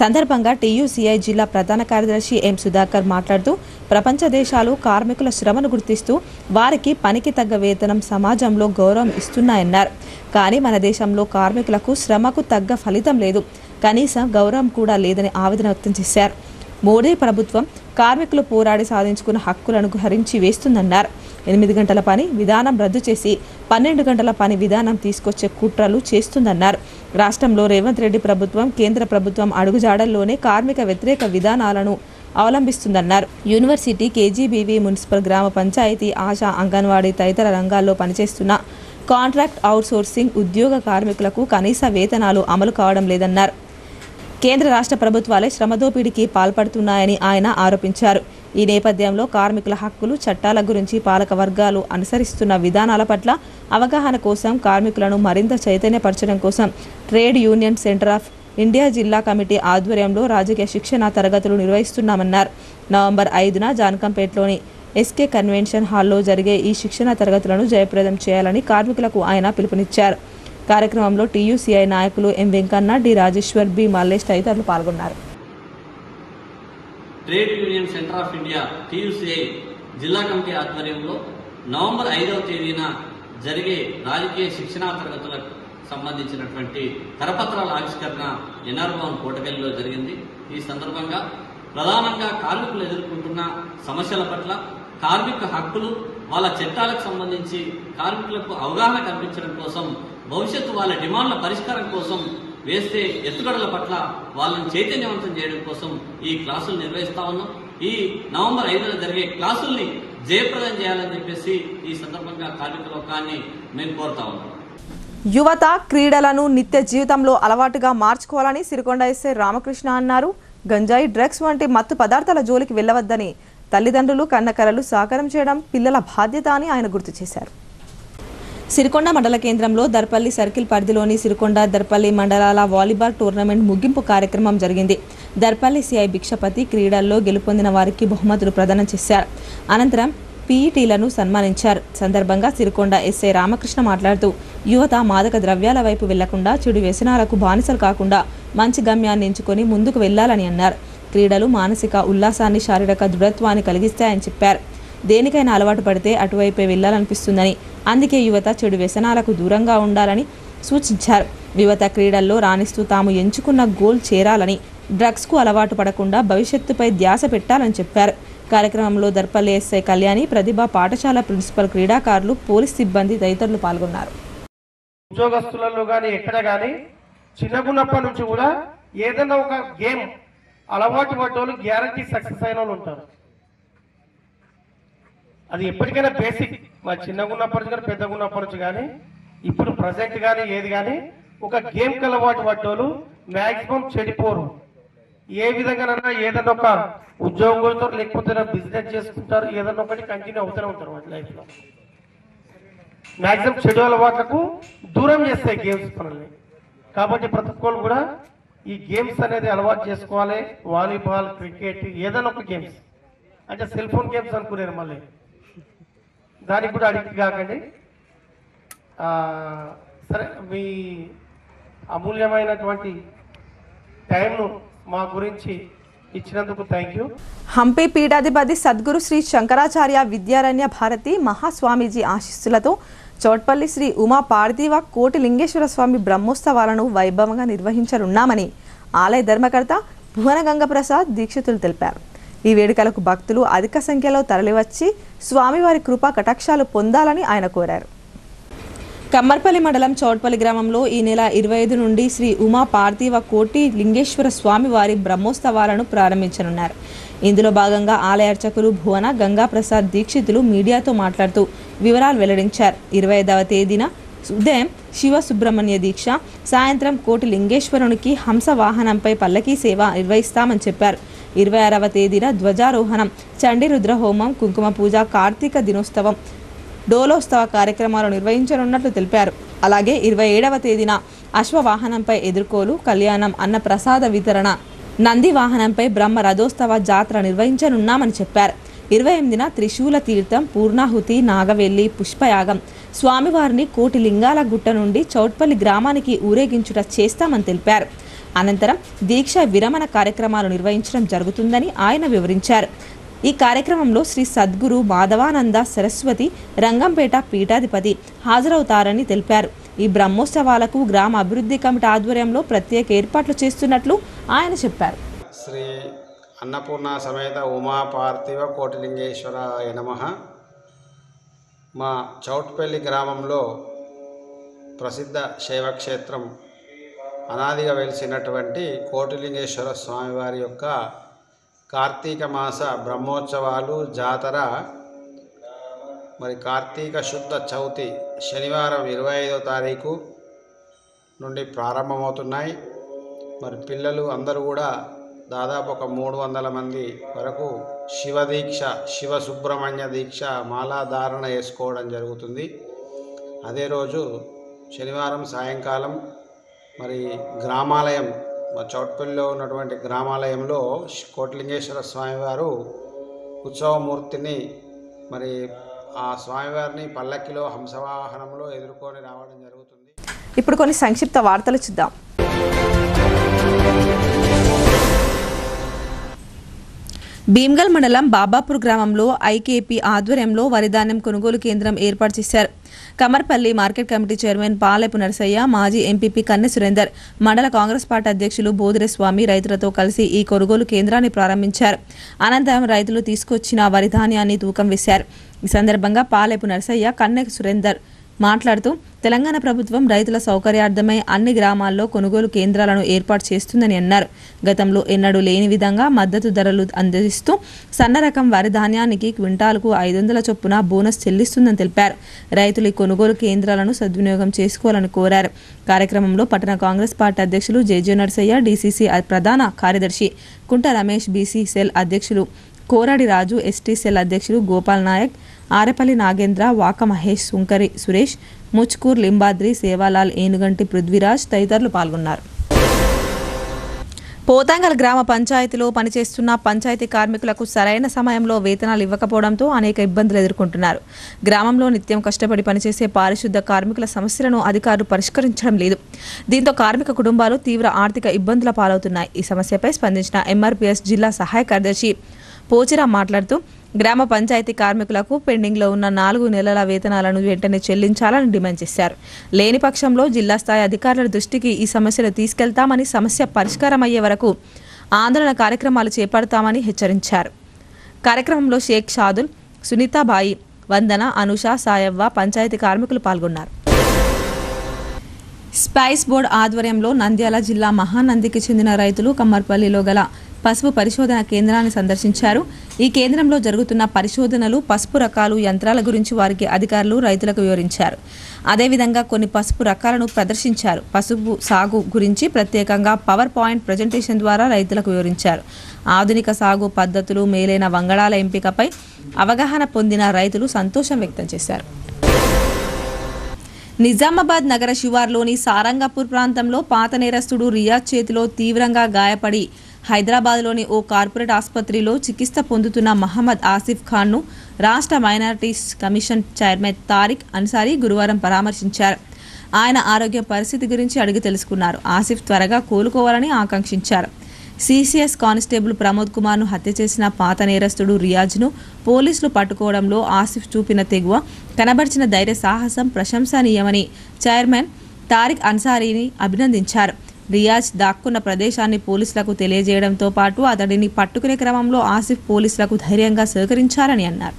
సందర్భంగా టీయూసీఐ జిల్లా ప్రధాన కార్యదర్శి ఎం సుధాకర్ మాట్లాడుతూ ప్రపంచ దేశాలు కార్మికుల శ్రమను గుర్తిస్తూ వారికి పనికి తగ్గ వేతనం, సమాజంలో గౌరవం ఇస్తున్నాయన్నారు. కానీ మన దేశంలో కార్మికులకు శ్రమకు తగ్గ ఫలితం లేదు, కనీసం గౌరవం కూడా లేదని ఆవేదన వ్యక్తం చేశారు. మోడీ ప్రభుత్వం కార్మికులు పోరాడి సాధించుకున్న హక్కులను హరించి వేస్తుందన్నారు. 8 గంటల పని విధానం రద్దు చేసి 12 గంటల పని విధానం తీసుకొచ్చే కుట్రలు చేస్తుందన్నారు. రాష్ట్రంలో రేవంత్ రెడ్డి ప్రభుత్వం, కేంద్ర ప్రభుత్వం అడుగుజాడల్లోనే కార్మిక వ్యతిరేక విధానాలను అవలంబిస్తుందన్నారు. యూనివర్సిటీ, కేజీబీవీ, మున్సిపల్, గ్రామ పంచాయతీ, ఆశా, అంగన్వాడీ తదితర రంగాల్లో పనిచేస్తున్న కాంట్రాక్ట్ అవుట్సోర్సింగ్ ఉద్యోగ కార్మికులకు కనీస వేతనాలు అమలు కావడం లేదన్నారు. కేంద్ర రాష్ట్ర ప్రభుత్వాలే శ్రమదోపిడీకి పాల్పడుతున్నాయని ఆయన ఆరోపించారు. ఈ నేపథ్యంలో కార్మికుల హక్కులు, చట్టాల గురించి పాలక వర్గాలు అనుసరిస్తున్న విధానాల పట్ల అవగాహన కోసం కార్మికులను మరింత చైతన్యపరచడం కోసం trade union centre of India జిల్లా కమిటీ ఆధ్వర్యంలో రాజకీయ శిక్షణ తరగతులు నిర్వహిస్తున్నామన్నారు. నవంబర్ 5న జాన్కంపేటలోని ఎస్కే కన్వెన్షన్ హాల్లో జరిగే ఈ శిక్షణ తరగతులను జయప్రదం చేయాలని కార్మికులకు ఆయన పిలుపునిచ్చారు. కార్యక్రమంలో టీయూసీఐ నాయకులు ఎం వెంకన్న, డి రాజేశ్వర్, బి మల్లేష్ తదితరులు పాల్గొన్నారు. Trade union centre of India TUCI జిల్లా కమిటీ ఆధ్వర్యంలో నవంబర్ 5వ తేదీన జరిగే రాజకీయ శిక్షణా తరగతులకు సంబంధించినటువంటి కరపత్రాల ఆవిష్కరణ ఎన్ఆర్ భవన్ కోటగల్లిలో జరిగింది. ఈ సందర్భంగా ప్రధానంగా కార్మికులు ఎదుర్కొంటున్న సమస్యల పట్ల, కార్మిక హక్కులు, వాళ్ళ చట్టాలకు సంబంధించి కార్మికులకు అవగాహన కల్పించడం కోసం, భవిష్యత్తు వాళ్ళ డిమాండ్ల పరిష్కారం కోసం వేస్తే ఎత్తుగడల పట్ల వాళ్ళని చైతన్యవంతం చేయడం కోసం ఈ క్లాసులు నిర్వహిస్తా ఉన్నాం. ఈ నవంబర్ 5న జరిగే క్లాసుల్ని జయప్రదం చేయాలని చెప్పేసి ఈ సందర్భంగా కార్మిక లోకాన్ని మేము కోరుతా ఉన్నాం. యువత క్రీడలను నిత్య జీవితంలో అలవాటుగా మార్చుకోవాలని సిరికొండ ఎస్ఐ రామకృష్ణ అన్నారు. గంజాయి, డ్రగ్స్ వంటి మత్తు పదార్థాల జోలికి వెళ్లవద్దని తల్లిదండ్రులు, కన్నకరలు సహకారం చేయడం పిల్లల బాధ్యత అని ఆయన గుర్తు చేశారు. సిరికొండ మండల కేంద్రంలో దర్పల్లి సర్కిల్ పరిధిలోని సిరికొండ, దర్పల్లి మండలాల వాలీబాల్ టోర్నమెంట్ ముగింపు కార్యక్రమం జరిగింది. దర్పల్లి సిఐ భిక్షపతి క్రీడల్లో గెలుపొందిన వారికి బహుమతులు ప్రదానం చేశారు. అనంతరం పీఈటీలను సన్మానించారు. సందర్భంగా సిరికొండ ఎస్ఐ రామకృష్ణ మాట్లాడుతూ యువత మాదక ద్రవ్యాల వైపు వెళ్లకుండా, చెడు వ్యసనాలకు బానిసలు కాకుండా మంచి గమ్యాన్ని ఎంచుకొని ముందుకు వెళ్లాలని అన్నారు. క్రీడలు మానసిక ఉల్లాసాన్ని, శారీరక దృఢత్వాన్ని కలిగిస్తాయని చెప్పారు. దేనికైనా అలవాటు పడితే అటువైపే వెళ్లాలనిపిస్తుందని, అందుకే యువత చెడు వ్యసనాలకు దూరంగా ఉండాలని సూచించారు. యువత క్రీడల్లో రాణిస్తూ తాము ఎంచుకున్న గోల్ చేరాలని, డ్రగ్స్కు అలవాటు పడకుండా భవిష్యత్తుపై ధ్యాస పెట్టాలని చెప్పారు. కార్యక్రమంలో దర్పల్లి ఎస్ఐ కళ్యాణి, ప్రతిభ పాఠశాల ప్రిన్సిపల్, క్రీడాకారులు, పోలీస్ సిబ్బంది తదితరులు పాల్గొన్నారు. ఉద్యోగస్తులలో కానీ ఎక్కడ కానీ చిన్నగున్నప్పటి నుంచి కూడా ఏదైనా ఒక గేమ్ అలవాటు పడ్డోళ్ళు గ్యారంటీ సక్సెస్ అయిన వాళ్ళు ఉంటారు. అది ఎప్పటికైనా బేసిక్, మా చిన్నగున్నప్పటి నుంచి కానీ పెద్దగున్నప్పటి నుంచి కానీ ఇప్పుడు ప్రజెంట్ కానీ ఏది కానీ ఒక గేమ్కి అలవాటు పడ్డోళ్ళు మ్యాక్సిమం చెడిపోరు. ఏ విధంగానైనా ఏదైనా ఒక ఉద్యోగం కొడతారు, లేకపోతే బిజినెస్ చేసుకుంటారు, ఏదైనా ఒకటి కంటిన్యూ అవుతూనే ఉంటారు వాటి లైఫ్లో. మ్యాక్సిమం చెడు అలవాట్లకు దూరం చేస్తాయి గేమ్స్ పనుల్ని. కాబట్టి ప్రతి ఒక్కరు కూడా ఈ గేమ్స్ అనేది అలవాటు చేసుకోవాలి. వాలీబాల్, క్రికెట్, ఏదైనా ఒక గేమ్స్, అంటే సెల్ ఫోన్ గేమ్స్ అనుకునేరు, మళ్ళీ దానికి కూడా అడిక్ట్ కాకండి. సరే, మీ అమూల్యమైనటువంటి టైంను మా గురించి ఇచ్చినందుకు థ్యాంక్ యూ. హంపి పీఠాధిపతి సద్గురు శ్రీ శంకరాచార్య విద్యారణ్య భారతి మహాస్వామీజీ ఆశీస్సులతో చౌట్పల్లి శ్రీ ఉమా పార్థివ కోటి లింగేశ్వర స్వామి బ్రహ్మోత్సవాలను వైభవంగా నిర్వహించనున్నామని ఆలయ ధర్మకర్త భువన గంగప్రసాద్ దీక్షితులు తెలిపారు. ఈ వేడుకలకు భక్తులు అధిక సంఖ్యలో తరలివచ్చి స్వామివారి కృపా కటాక్షాలు పొందాలని ఆయన కోరారు. కమ్మర్పల్లి మండలం చౌట్పల్లి గ్రామంలో ఈ నెల 25 నుండి శ్రీ ఉమా పార్థివ కోటి లింగేశ్వర స్వామి వారి బ్రహ్మోత్సవాలను ప్రారంభించనున్నారు. ఇందులో భాగంగా ఆలయ అర్చకులు భువన గంగాప్రసాద్ దీక్షితులు మీడియాతో మాట్లాడుతూ వివరాలు వెల్లడించారు. 25వ తేదీన ఉదయం శివ సుబ్రహ్మణ్య దీక్ష, సాయంత్రం కోటి లింగేశ్వరునికి హంస వాహనంపై పల్లకీ సేవ నిర్వహిస్తామని చెప్పారు. 26వ తేదీన ధ్వజారోహణం, చండీ రుద్రహోమం, కుంకుమ పూజ, కార్తీక దినోత్సవం, డోలోత్సవ కార్యక్రమాలు నిర్వహించనున్నట్లు తెలిపారు. అలాగే 27వ తేదీన అశ్వవాహనంపై ఎదుర్కోలు, కళ్యాణం, అన్న ప్రసాద వితరణ, నంది వాహనంపై బ్రహ్మ రథోత్సవ జాతర నిర్వహించనున్నామని చెప్పారు. 28న త్రిశూల తీర్థం, పూర్ణాహుతి, నాగవెల్లి, పుష్పయాగం, స్వామివారిని కోటి లింగాల గుట్ట నుండి చౌట్పల్లి గ్రామానికి ఊరేగించుట చేస్తామని తెలిపారు. అనంతరం దీక్ష విరమణ కార్యక్రమాలు నిర్వహించడం జరుగుతుందని ఆయన వివరించారు. ఈ కార్యక్రమంలో శ్రీ సద్గురు మాధవానంద సరస్వతి రంగంపేట పీఠాధిపతి హాజరవుతారని తెలిపారు. ఈ బ్రహ్మోత్సవాలకు గ్రామ అభివృద్ధి కమిటీ ఆధ్వర్యంలో ప్రత్యేక ఏర్పాట్లు చేస్తున్నట్లు ఆయన చెప్పారు. శ్రీ అన్నపూర్ణ సమేత ఉమా పార్థివ కోటిలింగేశ్వరాయ నమః. మా చౌట్పల్లి గ్రామంలో ప్రసిద్ధ శైవక్షేత్రం అనాదిగా వెలిసినటువంటి కోటిలింగేశ్వర స్వామివారి యొక్క కార్తీక మాస బ్రహ్మోత్సవాలు జాతర మరి కార్తీక శుద్ధ చవితి శనివారం 25వ తారీఖు నుండి ప్రారంభమవుతున్నాయి. మరి పిల్లలు అందరూ కూడా దాదాపు ఒక 300 మంది వరకు శివదీక్ష, శివ సుబ్రహ్మణ్య దీక్ష మాలాధారణ చేసుకోవడం జరుగుతుంది. అదే రోజు శనివారం సాయంకాలం మరి గ్రామాలయం, మా చౌట్పల్లిలో ఉన్నటువంటి గ్రామాలయంలో కోటిలింగేశ్వర స్వామివారు ఉత్సవమూర్తిని మరి ఆ స్వామివారిని పల్లకిలో హంసవాహనంలో ఎదుర్కొని రావడం జరుగుతుంది. ఇప్పుడు కొన్ని సంక్షిప్త వార్తలు చూద్దాం. భీమ్గల్ మండలం బాబాపూర్ గ్రామంలో ఐకేపీ ఆధ్వర్యంలో వరిధాన్యం కొనుగోలు కేంద్రం ఏర్పాటు చేశారు. Kammarpally market committee chairman Palepu Narasaiah, మాజీ ఎంపీపీ కన్నె సురేందర్, మండల కాంగ్రెస్ పార్టీ అధ్యక్షులు బోదిరే స్వామి రైతులతో కలిసి ఈ కొనుగోలు కేంద్రాన్ని ప్రారంభించారు. అనంతరం రైతులు తీసుకొచ్చిన వరిధాన్యాన్ని తూకం వేశారు. ఈ సందర్భంగా పాలెపు నరసయ్య, కన్నె సురేందర్ మాట్లాడుతూ తెలంగాణ ప్రభుత్వం రైతుల సౌకర్యార్థమై అన్ని గ్రామాల్లో కొనుగోలు కేంద్రాలను ఏర్పాటు చేస్తుందని అన్నారు. గతంలో ఎన్నడూ లేని విధంగా మద్దతు ధరలు అందిస్తూ సన్న రకం వరి ధాన్యానికి క్వింటాల్కు 500 చొప్పున బోనస్ చెల్లిస్తుందని తెలిపారు. రైతులు ఈ కొనుగోలు కేంద్రాలను సద్వినియోగం చేసుకోవాలని కోరారు. కార్యక్రమంలో పట్టణ కాంగ్రెస్ పార్టీ అధ్యక్షులు జేజే నర్సయ్య, డీసీసీ ప్రధాన కార్యదర్శి కుంట రమేష్, బీసీ సెల్ అధ్యక్షులు కోరాడి రాజు, ఎస్టీ సెల్ అధ్యక్షులు గోపాల్ నాయక్, ఆరెపల్లి నాగేంద్ర, వాక మహేష్, సుంకరి సురేష్, ముచ్కూర్ లింబాద్రి, సేవాలాల్, ఏనుగంటి పృథ్వీరాజ్ తదితరులు పాల్గొన్నారు. పోతాంగల్ గ్రామ పంచాయతీలో పనిచేస్తున్న పంచాయతీ కార్మికులకు సరైన సమయంలో వేతనాలు ఇవ్వకపోవడంతో అనేక ఇబ్బందులు ఎదుర్కొంటున్నారు. గ్రామంలో నిత్యం కష్టపడి పనిచేసే పారిశుద్ధ కార్మికుల సమస్యలను అధికారులు పరిష్కరించడం లేదు. దీంతో కార్మిక కుటుంబాలు తీవ్ర ఆర్థిక ఇబ్బందుల పాలవుతున్నాయి. ఈ సమస్యపై స్పందించిన ఎంఆర్పీఎస్ జిల్లా సహాయ కార్యదర్శి పోచిరా మాట్లాడుతూ గ్రామ పంచాయతీ కార్మికులకు పెండింగ్లో ఉన్న 4 నెలల వేతనాలను వెంటనే చెల్లించాలని డిమాండ్ చేశారు. లేని పక్షంలో జిల్లా స్థాయి అధికారుల దృష్టికి ఈ సమస్యను తీసుకెళ్తామని, సమస్య పరిష్కారం అయ్యే వరకు ఆందోళన కార్యక్రమాలు చేపడతామని హెచ్చరించారు. కార్యక్రమంలో షేక్ షాదుల్, సునీతాబాయి, వందన, అనుష, సాయవ్వ, పంచాయతీ కార్మికులు పాల్గొన్నారు. స్పైస్ బోర్డు ఆధ్వర్యంలో నంద్యాల జిల్లా మహానందికి చెందిన రైతులు కమ్మర్పల్లిలో గల పసుపు పరిశోధన కేంద్రాన్ని సందర్శించారు. ఈ కేంద్రంలో జరుగుతున్న పరిశోధనలు, పసుపు రకాలు, యంత్రాల గురించి వారికి అధికారులు రైతులకు వివరించారు. అదేవిధంగా కొన్ని పసుపు రకాలను ప్రదర్శించారు. పసుపు సాగు గురించి ప్రత్యేకంగా పవర్ పాయింట్ ప్రజెంటేషన్ ద్వారా రైతులకు వివరించారు. ఆధునిక సాగు పద్ధతులు, మేలైన వంగడాల ఎంపికపై అవగాహన పొందిన రైతులు సంతోషం వ్యక్తం చేశారు. నిజామాబాద్ నగర శివార్లోని సారంగపూర్ ప్రాంతంలో పాత నేరస్తుడు రియాజ్ చేతిలో తీవ్రంగా గాయపడి హైదరాబాద్లోని ఓ కార్పొరేట్ ఆసుపత్రిలో చికిత్స పొందుతున్న మహమ్మద్ ఆసిఫ్ ఖాన్ను రాష్ట్ర minorities commission chairman Tariq Ansari గురువారం పరామర్శించారు. ఆయన ఆరోగ్య పరిస్థితి గురించి అడిగి తెలుసుకున్నారు. ఆసిఫ్ త్వరగా కోలుకోవాలని ఆకాంక్షించారు. సిసిఎస్ కానిస్టేబుల్ ప్రమోద్ కుమార్ను హత్య చేసిన పాత నేరస్తుడు రియాజ్ను పోలీసులు పట్టుకోవడంలో ఆసిఫ్ చూపిన తెగువ, కనబర్చిన ధైర్య సాహసం ప్రశంసనీయమని చైర్మన్ తారిక్ అన్సారీని అభినందించారు. రియాజ్ దాక్కున్న ప్రదేశాన్ని పోలీసులకు తెలియజేయడంతో పాటు అతడిని పట్టుకునే క్రమంలో ఆసిఫ్ పోలీసులకు ధైర్యంగా సహకరించారని అన్నారు.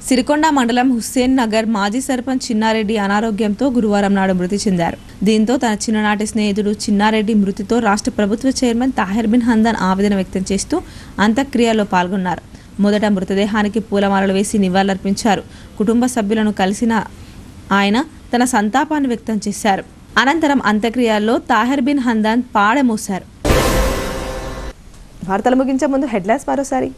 సిరికొండ మండలం హుస్సేన్ నగర్ మాజీ సర్పంచ్ చిన్నారెడ్డి అనారోగ్యంతో గురువారం నాడు మృతి చెందారు. దీంతో తన చిన్ననాటి స్నేహితుడు చిన్నారెడ్డి మృతితో రాష్ట్ర ప్రభుత్వ చైర్మన్ తాహిర్ బిన్ హందన్ ఆవేదన వ్యక్తం చేస్తూ అంత్యక్రియల్లో పాల్గొన్నారు. మొదట మృతదేహానికి పూలమాలలు వేసి నివాళులర్పించారు. కుటుంబ సభ్యులను కలిసిన ఆయన తన సంతాపాన్ని వ్యక్తం చేశారు. అనంతరం అంత్యక్రియల్లో తాహిర్ బిన్ హందన్ పాడెమోశారు. వార్తలు ముగించే ముందు హెడ్లైన్స్ మరోసారి.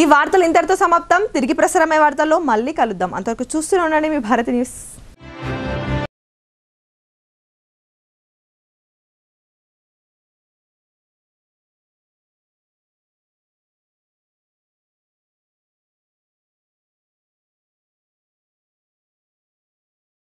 ఈ వార్తలు ఇంతటితో సమాప్తం. తిరిగి ప్రసారమయ్యే వార్తల్లో మళ్ళీ కలుద్దాం. అంతవరకు చూస్తూనే ఉండండి మీ భారతి న్యూస్.